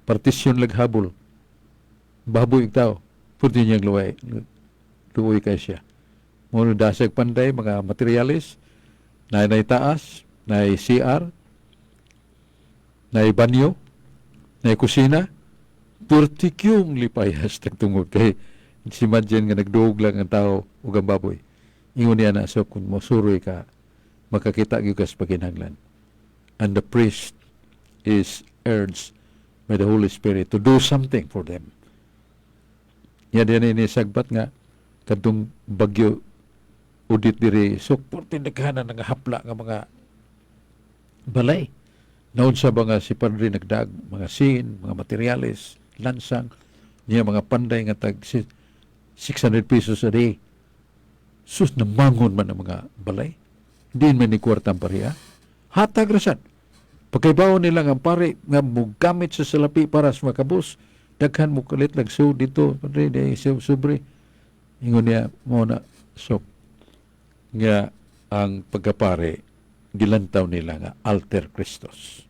Partisyon laghabol. Baboy tao. Pwede niyang luway kay siya. Muna dasag panday, mga materialis, na taas, na CR, na banyo, na kusina, turtikyong lipayas nagtungod kay si imagine nga nagduog lang ang tao ug ang baboy. Ingon niya na so kung mosuroy ka, makakita gyud ka sa paginhanglan. And the priest is urged by the Holy Spirit to do something for them. Yan din ni sagbat nga kadtong bagyo udit diri sukpon tindaghanan nga hapla nga mga balay. Naon sa mga si Padre nagdag mga sin, mga materialis, lansang, niya mga panday nga tag 600 pesos a day. Sus, namangon man ang mga balay. Hindi man ni kwartang pariha. Hatag rasan. Pagkaibaw nila ang pare nga mugamit sa salapi para sa makabus. Daghan mo kalit lagso dito. Padre, di sobre. Ingon niya mo na so. Nga ang pagkapare, gilantaw nila nga alter Christos.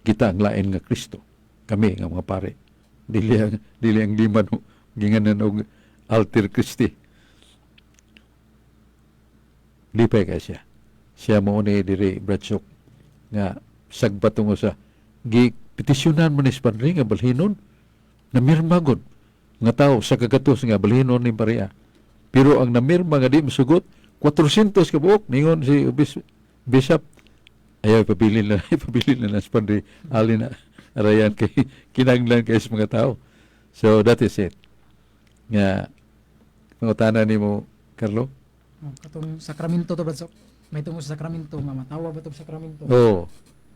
Kita ang lain nga Kristo. Kami nga mga pare. Dili ang lima no, ginganan og alter Christi. Lipay kay siya. Siya mo ni diri Bradshaw nga sagbat tungo sa gipetisyonan man ni Padre nga balhinon namirma gud nga tao sa kagatos nga balhinon ni pareha. Pero ang namirma nga di masugot 400 ka buok ningon si Bishop ayaw ipabilin na sa Padre alin na arayan kay kinanglan kay sa mga tao. So that is it. Nga pangutana nimo Carlo. Katong sakramento to Bradsok. May tungo sa sakramento nga matawa ba to sa sakramento? Oo.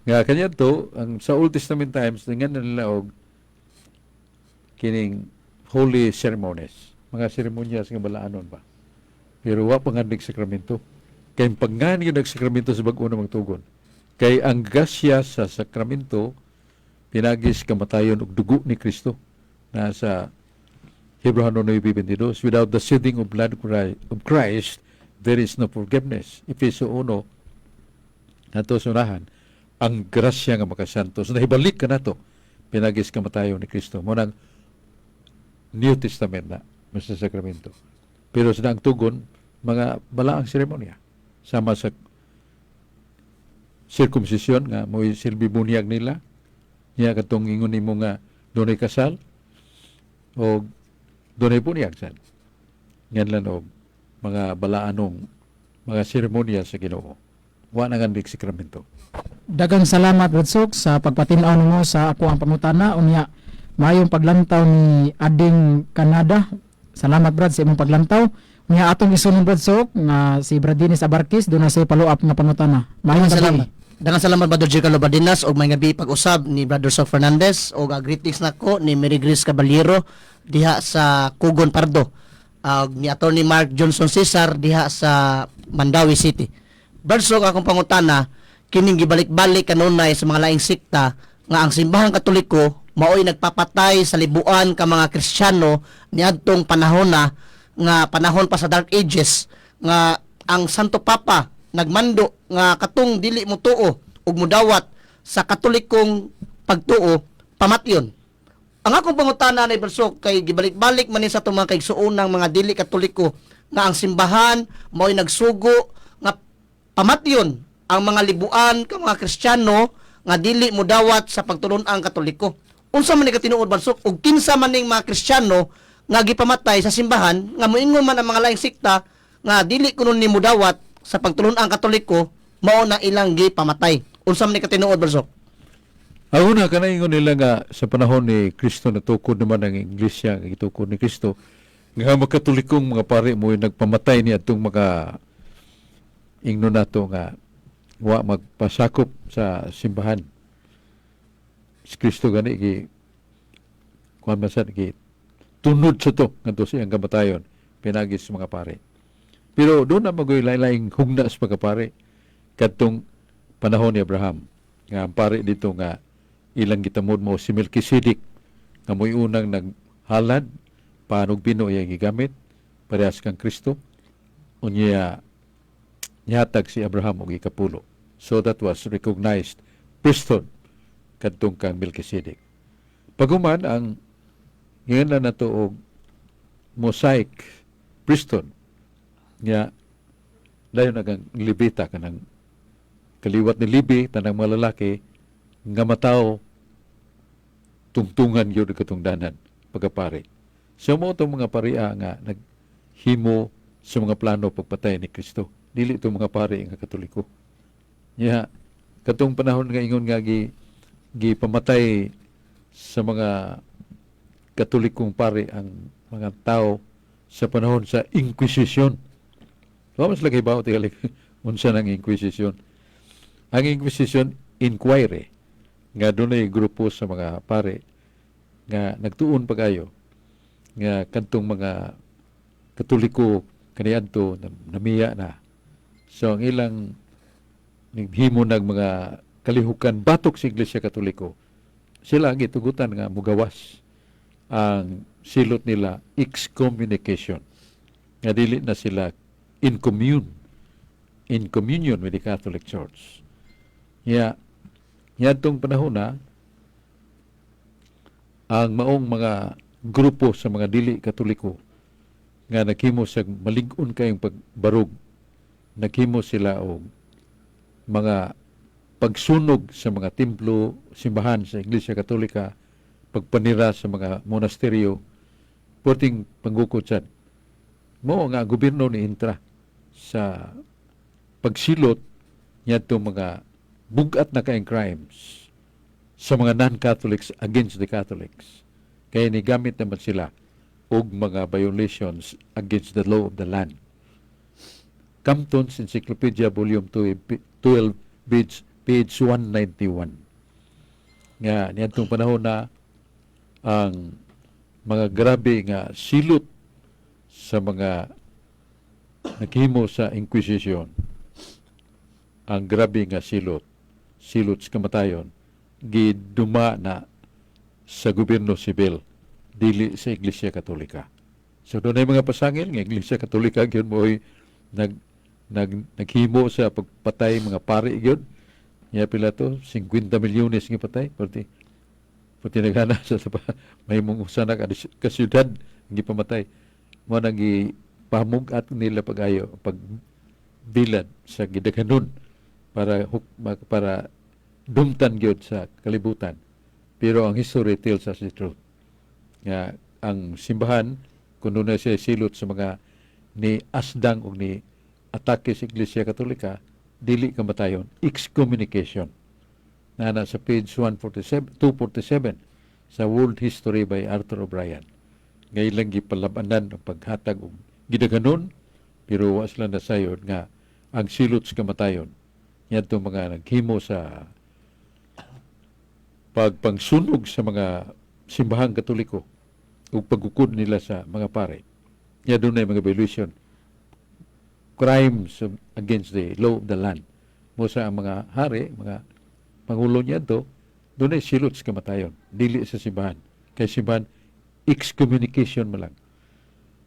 Nga kanya to ang sa Old Testament times nga nila og kining holy ceremonies, mga seremonyas nga balaanon ba. Pero wa pa nga sakramento. Kay paggan yun nagsakramento sa bag-o na magtugon. Kay ang grasya sa sakramento pinagis kamatayon og dugo ni Kristo na sa Hebreo 9:22, without the shedding of blood of Christ, there is no forgiveness. Efeso 1, nato sunahan, ang grasya nga makasantos. Nahibalik ka na to, pinagis kamatayon ni Kristo. Munang New Testament na, mas sa sakramento. Pero sa ang tugon, mga balaang seremonya. Sama sa circumcision nga mo silbi bunyag nila. Niya katong ingon nimo nga dunay kasal o dunay bunyag sad. Yan lang og mga balaanong mga seremonya sa Ginoo. Wa na gandig sakramento. Dagang salamat Bradsok sa pagpatinaw nimo sa ako ang pangutana unya mayong paglantaw ni Ading Canada. Salamat Brad sa imong paglantaw. Unya atong isunod Bradsok nga si Bradinis Abarkis do na say follow-up nga pangutana. Mayong Salamat. Daghang salamat Brother J. Carlo Badinas og may gabi pag-usab ni Brother Sok Fernandez og greetings nako ni Mary Grace Caballero diha sa Kugon Pardo. Ni Attorney Mark Johnson Cesar diha sa Mandawi City. Brother Sok akong pangutana kining gibalik-balik kanunay sa mga laing sikta nga ang simbahang Katoliko maoy nagpapatay sa libuan ka mga Kristiyano niadtong panahon na nga panahon pa sa Dark Ages nga ang Santo Papa nagmando nga katong dili mo tuo ug mudawat sa Katolikong pagtuo pamatyon. Ang akong pangutana ni Bersok kay gibalik-balik man ni sa itong mga kaigsuunang mga dili Katoliko nga ang simbahan mao'y nagsugo nga pamatyon ang mga libuan ka mga Kristiyano nga dili mudawat sa pagtulon-ang Katoliko. Unsa man ni katinuod Bersok ug kinsa man ning mga Kristiyano nga gipamatay sa simbahan nga moingon man ang mga laing sikta nga dili kuno ni mudawat sa pagtulon ang Katoliko mao na ilang gipamatay. Unsa man ni katinuod Bersok? Ako na kanaingon nila nga sa panahon ni Kristo natukod naman ang Iglesia nga gitukod ni Kristo nga mga Katolikong mga pare mo nagpamatay ni atong mga ingno nato nga wa magpasakop sa simbahan. Si Kristo gani gi kuan masad gi tunod sa to ngadto siyang kamatayon pinagis mga pare. Pero doon na magoy lain-laing hugna sa pagkapare kadtong panahon ni Abraham nga ang pare dito nga ilang gitamod mo si Melchizedek nga mo'y unang naghalad panog Pino iyang gigamit parehas kang Kristo unya nihatag si Abraham og ikapulo. So that was recognized priesthood kadtong kang Melchizedek. Paguman ang ngayon na nato og Mosaic priesthood nga dayon nagang libita kanang kaliwat ni Libi tanang mga lalaki nga mataw tungtungan gyud katungdanan pagkapare. So mo itong mga paria nga naghimo sa mga plano pagpatay ni Kristo. Dili itong mga pari nga Katoliko. Nya katong panahon nga ingon nga gipamatay sa mga Katolikong pari ang mga tao sa panahon sa Inquisition. So, mas lagay ba o tigalik unsa ng Inquisition? Ang Inquisition, inquiry, nga doon ay grupo sa mga pare nga nagtuon pagayo nga kantong mga Katoliko kaniadto namiya na. So ang ilang naghimo ng mga kalihukan batok sa Iglesia Katoliko, sila ang gitugutan nga mugawas ang silot nila excommunication. Nga dili na sila in communion with the Catholic Church. Tong panahon na ang maong mga grupo sa mga dili Katoliko nga naghimo sa malig-on kayong pagbarog, naghimo sila og mga pagsunog sa mga templo, simbahan sa Iglesia Katolika, pagpanira sa mga monasteryo, puting panggukod sad. Mao nga gobyerno ni Intra sa pagsilot niya itong mga bugat na kayong crimes sa mga non-Catholics against the Catholics. Kaya nigamit naman sila og mga violations against the law of the land. Compton's Encyclopedia Volume 12, page 191. Nga niyadtong panahon na ang mga grabe nga silot sa mga naghimo sa Inquisition, ang grabe nga silot sa kamatayon, giduma na sa gobyerno sibil, dili sa Iglesia Katolika. So doon ay mga pasangil nga Iglesia Katolika gyud mo naghimo sa pagpatay mga pari gyud. Nya pila to 50 milyones nga patay perti naghana sa may mong usana ka syudad gipamatay. Mo nang gipamugat nila pag-ayo pagbilad sa gidaghanon para dumtan gyud sa kalibutan. Pero ang history tells us the truth. Nga ang simbahan kuno na siya silot sa mga ni asdang o ni atake sa Iglesia Katolika, dili kamatayon, excommunication. Na sa page 247 sa World History by Arthur O'Brien. Ngayon lang gipalabanan ang paghatag og gidaghanon, pero wa sila nasayod nga ang silot sa kamatayon. Yan itong mga naghimo sa pagpangsunog sa mga simbahang Katoliko o pagkukod nila sa mga pare. Yan doon na mga violation. Crimes against the law of the land. Mo sa mga hari, mga pangulo niya to, doon ay silot sa kamatayon. Dili sa simbahan. Kaya simbahan, excommunication mo lang.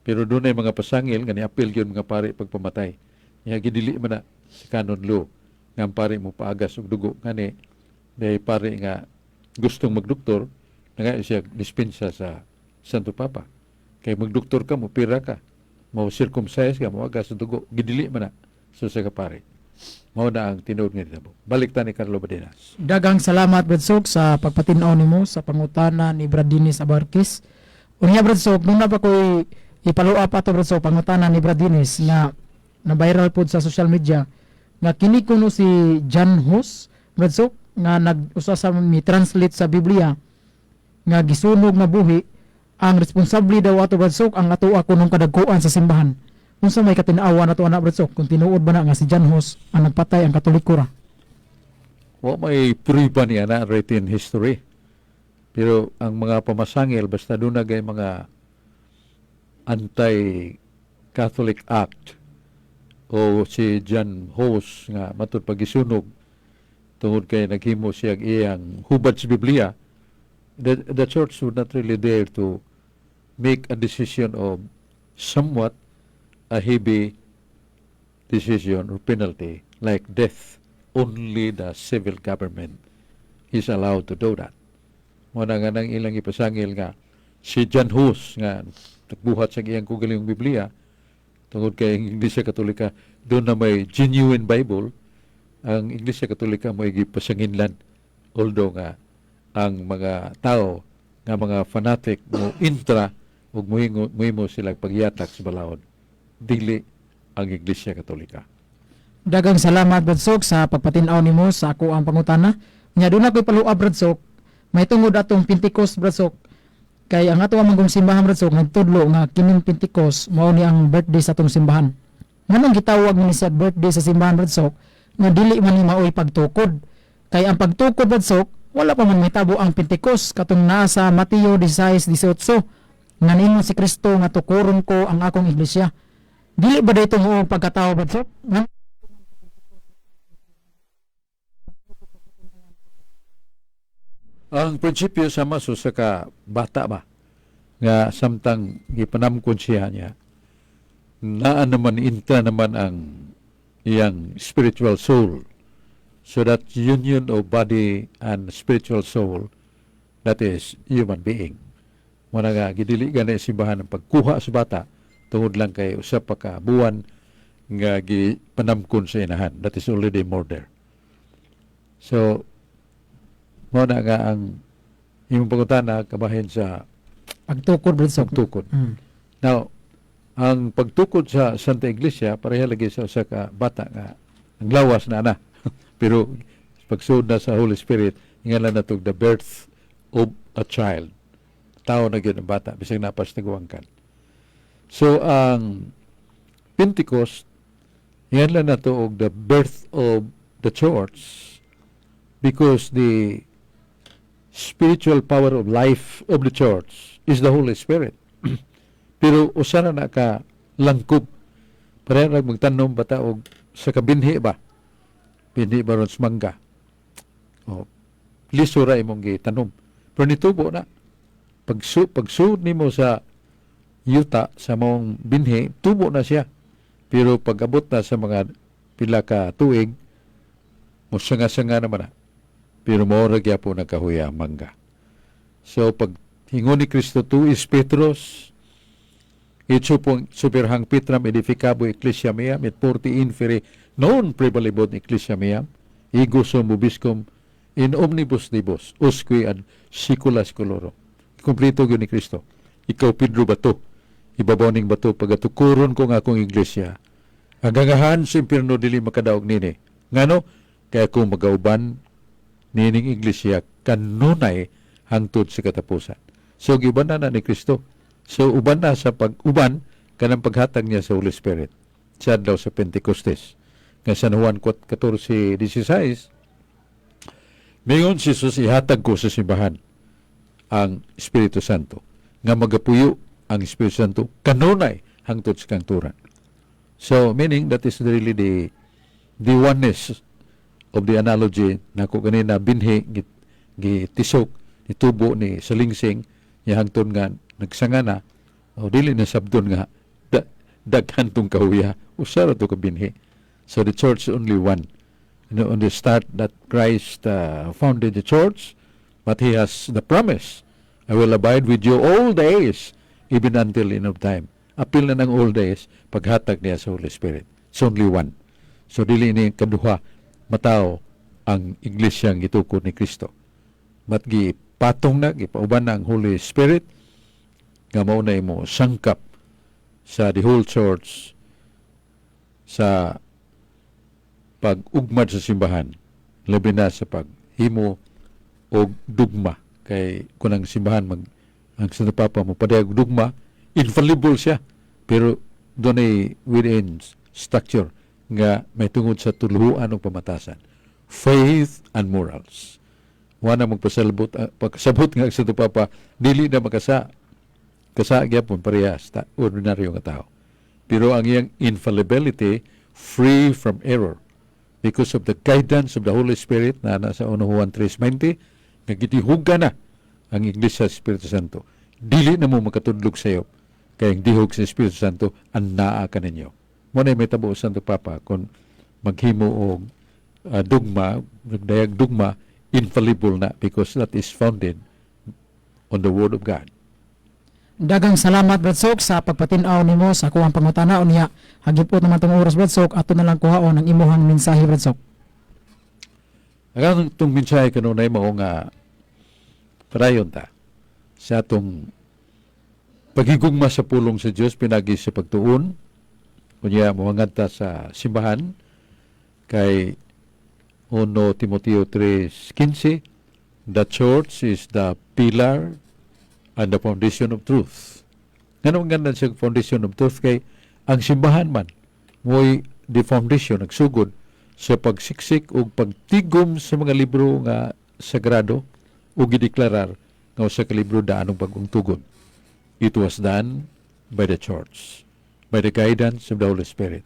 Pero doon ay mga pasangil, nga ni-appeal yun mga pare pagpamatay. Nga gidili man na sa canon law, nga ang pare mo paagas og dugo. Nga dahil pare nga gustong magdoktor, na nga siya dispensa sa Santo Papa. Kaya magdoktor ka mo, pira ka. Mo circumcise ka, mo agas sa dugo. Gidili man na sa kapare. Mao na ang tinuod nga dito. Balik ta ni Carlo Badenas. Dagang salamat Bradsok sa pagpatinaw nimo sa pangutana ni Brad Dennis Abarkis. Unya Bradsok, nung na pa ko'y ipalo-up ato Bradsok, pangutana ni Brad Dennis nga na-viral po sa social media nga kini kuno si John Hus Bradsok nga nag-usa sa mi-translate sa Biblia nga gisunog na buhi, ang responsable daw ato Bradsok ang ato ako nung kadagkuan sa simbahan. Unsa may katinawa na to anak Bradsok kung tinuod ba na nga si John Hus ang nagpatay ang Katoliko ra? Wa may prueba niya na written history. Pero ang mga pamasangil basta doon nagay mga anti-Catholic act o si John Hus nga matud pagisunog tungod kay naghimo siya iyang hubad sa Biblia, the church would not really dare to make a decision of somewhat a heavy decision or penalty like death. Only the civil government is allowed to do that. Muna nga nang ilang ipasangil nga si John Hus nga nagbuhat sa iyang kugaling Biblia tungod kay Iglesia Katolika doon na may genuine Bible, ang Iglesia Katolika mo igipasanginlan, although nga ang mga tao nga mga fanatic mo intra ug muhimo sila pagyatak sa balahon, dili ang Iglesia Katolika. Dagang salamat Bradsok sa pagpatinaw nimo sa ako ang pangutana. Nya doon ako'y paluab Bradsok, may tungod atong Pentecost Bradsok. Kay ang ato among simbahan Bradsok nagtudlo nga kining Pentecost mao ni ang birthday sa atong simbahan. Nganong gitawag ni sa birthday sa simbahan Bradsok nga dili man ni maoy pagtukod. Kay ang pagtukod Bradsok wala pa man mitabo ang Pentecost katong naa sa Mateo 16:18 nga ningon si Kristo nga tukuron ko ang akong iglesia. Dili ba dito mo pagkatao, Brad Sok? Ang prinsipyo sama sa ka bata ba nga samtang gipanamkon siya niya naa naman inta naman ang iyang spiritual soul, so that union of body and spiritual soul, that is human being. Muna nga gidili gani simbahan ang pagkuha sa bata tungod lang kay usa pa ka buwan nga gipanamkon sa inahan, that is already murder. So mo na nga ang imong pangutana kabahin sa Pagtukod, Brad Sok. pagtukod. Now, ang pagtukod sa Santa Iglesia pareha lagi sa usa ka bata nga ang lawas na ana. Pero pagsuod na sa Holy Spirit, ingala na tog the birth of a child. Tao na gyud ang bata bisag napas nagwangkan. So ang Pentecost, ingala na to og the birth of the church, because the spiritual power of life of the church is the Holy Spirit. Pero usa na ka langkob. Pareha na magtanom bata og sa kabinhi ba? Binhi ba ron sa mangga? O, lisura imong gitanom. Pero nitubo na. Pagsuod nimo sa yuta sa mong binhi, tubo na siya. Pero pag abot na sa mga pila ka tuig, musanga-sanga naman na. Pero maura po nagkahuya ang mangga. So, pag hingon ni Kristo, tu is Petros, itsupong superhang Petram edificabo ecclesia meam, et porti inferi non prevalibod ecclesia meam, ego sum ubiscum in omnibus dibus, usque ad sicula seculorum. Kumplito yun ni Kristo. Ikaw, Pedro, bato. Ibaboning bato, pagatukuron ko nga akong iglesia. Ang gangahan sa impirno dili makadaog nini. Ngano? Kaya kung magauban nining iglesia kanunay hangtod sa katapusan. So giban na ni Kristo. So uban na sa pag-uban kanang paghatag niya sa Holy Spirit. Sa adlaw sa Pentecostes. Nga San Juan 14:16, mingon si Jesus, ihatag ko sa simbahan ang Espiritu Santo nga magapuyo ang Espiritu Santo kanunay hangtod sa kangturan. So meaning that is really the oneness of the analogy na ko ganina binhi gitisok ni tubo ni salingsing niya hangtod nga nagsanga na o dili na sabdon nga daghan tong kahuya usa ra to ka binhi. So the church is only one. You know, on the start that Christ founded the church, but he has the promise, I will abide with you all days, even until the end of time. Apil na ng all days, paghatag niya sa Holy Spirit. It's only one. So dili ni kaduha mataw ang iglesyang gitukod ni Kristo. Mat gipatong na, gipauban na ang Holy Spirit, nga mao na imo sangkap sa the whole church sa pag-ugmad sa simbahan, labi na sa paghimo og dugma. Kay kunang simbahan ang Santo Papa mo padayag dugma, infallible siya, pero doon ay within structure nga may tungod sa tuluhuan o pamatasan, faith and morals. Wala magpasabot pagkasabot nga sa Papa, dili na makasa gyapon parehas ta ordinaryo nga tao. Pero ang iyang infallibility free from error because of the guidance of the Holy Spirit na nasa 1 Juan 3:20 nga gitihuga na ang Iglesia sa Espiritu Santo. Dili na mo makatudlog sa iyo kay ang dihog sa Espiritu Santo ang naa ka ninyo. Muna may tabo Santo Papa kung maghimo og dugma, nagdayag dugma, infallible na because that is founded on the Word of God. Dagang salamat, Brad Sok, sa pagpatinaw nimo sa kuwang pangutana niya. Hagipot naman tong oras, Brad Sok, ato na lang kuhaon ang imuhang mensahe, Brad Sok. Ang itong mensahe kanunay mao nga parayon ta sa atong paghigugma sa pulong sa Dios pinagi sa pagtuon kunya moangad ta sa simbahan kay 1 Timoteo 3:15, the church is the pillar and the foundation of truth. Ganun ganda sa foundation of truth kay ang simbahan man mo'y the foundation nagsugod sa pagsiksik o pagtigom sa mga libro nga sagrado o gideklarar nga sa kalibro daanong pagungtugon. It was done by the church. by the guidance of the Holy Spirit.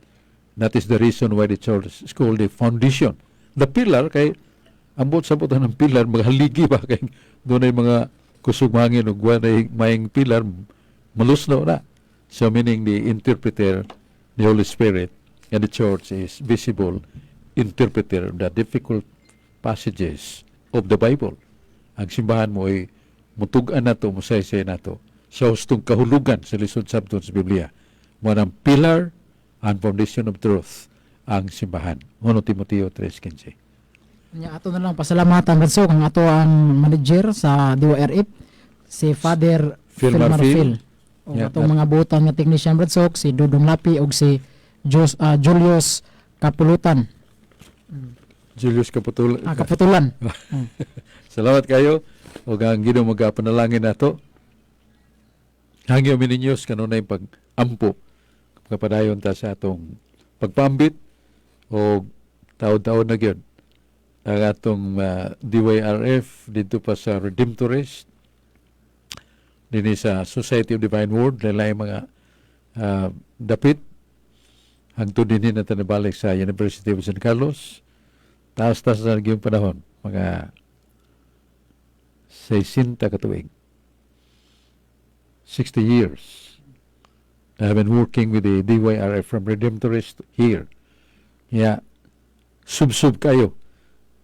That is the reason why the church is called the foundation. The pillar, kay ambot sa putan ng pillar, maghaligi ba kay doon ay mga kusugmangin o maying pillar, malusno na. So meaning the interpreter, the Holy Spirit, and the church is visible interpreter of the difficult passages of the Bible. Ang simbahan mo ay mutugan na to, musaysay na to, sa hustong kahulugan sa lisod sabton sa Biblia. Mo ng pillar and foundation of truth ang simbahan. 1 Timoteo 3:15. Nya ato na lang pasalamatan Bradsok ang ato ang manager sa DYRF si Father Phil Marfil. O Yeah, atong mga butan nga technician Bradsok si Dudong Lapi ug si Julius Kapulutan. Julius Kaputulan. Kaputulan. Salamat kayo. O ang Ginoo magapanalangin nato. Hangyo mininyos kanunay pag-ampo kapadayon ta sa atong pagpambit o taon-taon na gyud ang atong DYRF dito pa sa Redemptorist dinhi sa Society of Divine Word, lalay mga dapit hangtod dinhi na tanibalik sa University of San Carlos. Taas-taas na yung panahon, mga 60 katuig. 60 years. I've been working with the DYRF from Redemptorist here. Yeah, sub-sub kayo.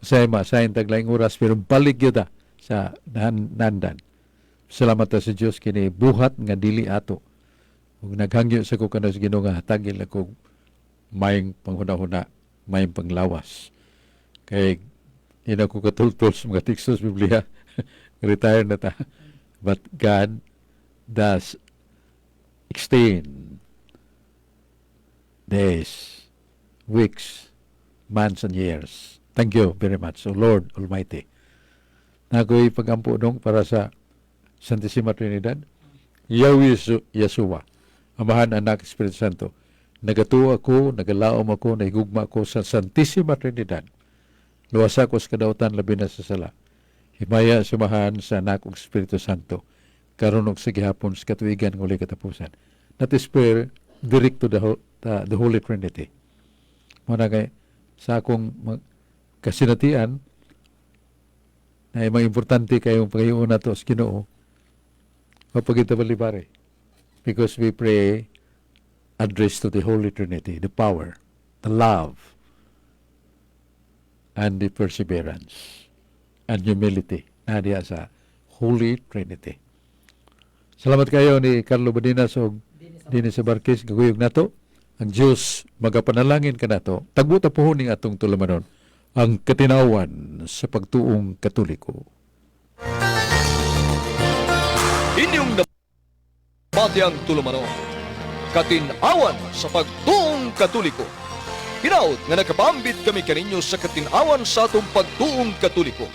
Sa taglaing oras, pero balik yun sa nandan. Salamat ta sa Diyos kini buhat nga dili ato. Ug naghangyo sa ko kana sa Ginoo nga hatagil ako mayong panghuna-huna, mayong panglawas. Kay hindi ako katultol sa mga teksto sa Biblia. Retire na ta. But God does extend days, weeks, months, and years. Thank you very much, O Lord Almighty. Nako'y pag-ampo dong para sa Santissima Trinidad, Yahweh Yeshua, Amahan, Anak, Espiritu Santo. Nagatuwa ako, nagalaom ako, naigugma ako sa Santissima Trinidad. Luwas ako sa kadautan, labi na sa sala. Himaya sumahan sa Anak ug Espiritu Santo. Karon og sa gihapon sa katuigan ng uli katapusan. That is prayer direct to the Holy Trinity. Muna kay sa akong kasinatian na mga importante kayong pagayuon na to sa Ginoo kapag ito balibare. Because we pray address to the Holy Trinity, the power, the love, and the perseverance and humility na diya sa Holy Trinity. Salamat kayo ni Carlo Badinas o Dini sa Barkis, gaguyog nato. Ang Diyos magapanalangin ka nato. Tagbuta po huning atong tulamanon ang katinawan sa pagtuong Katoliko. Inyong nabati ang tulamanon, katinawan sa pagtuong Katoliko. Hinaut nga nakapambit kami kaninyo sa katinawan sa atong pagtuong Katoliko.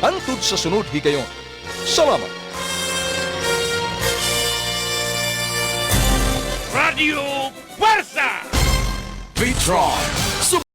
Hantod sa sunod higayon. Salamat. Radio Fuerza! Vitron.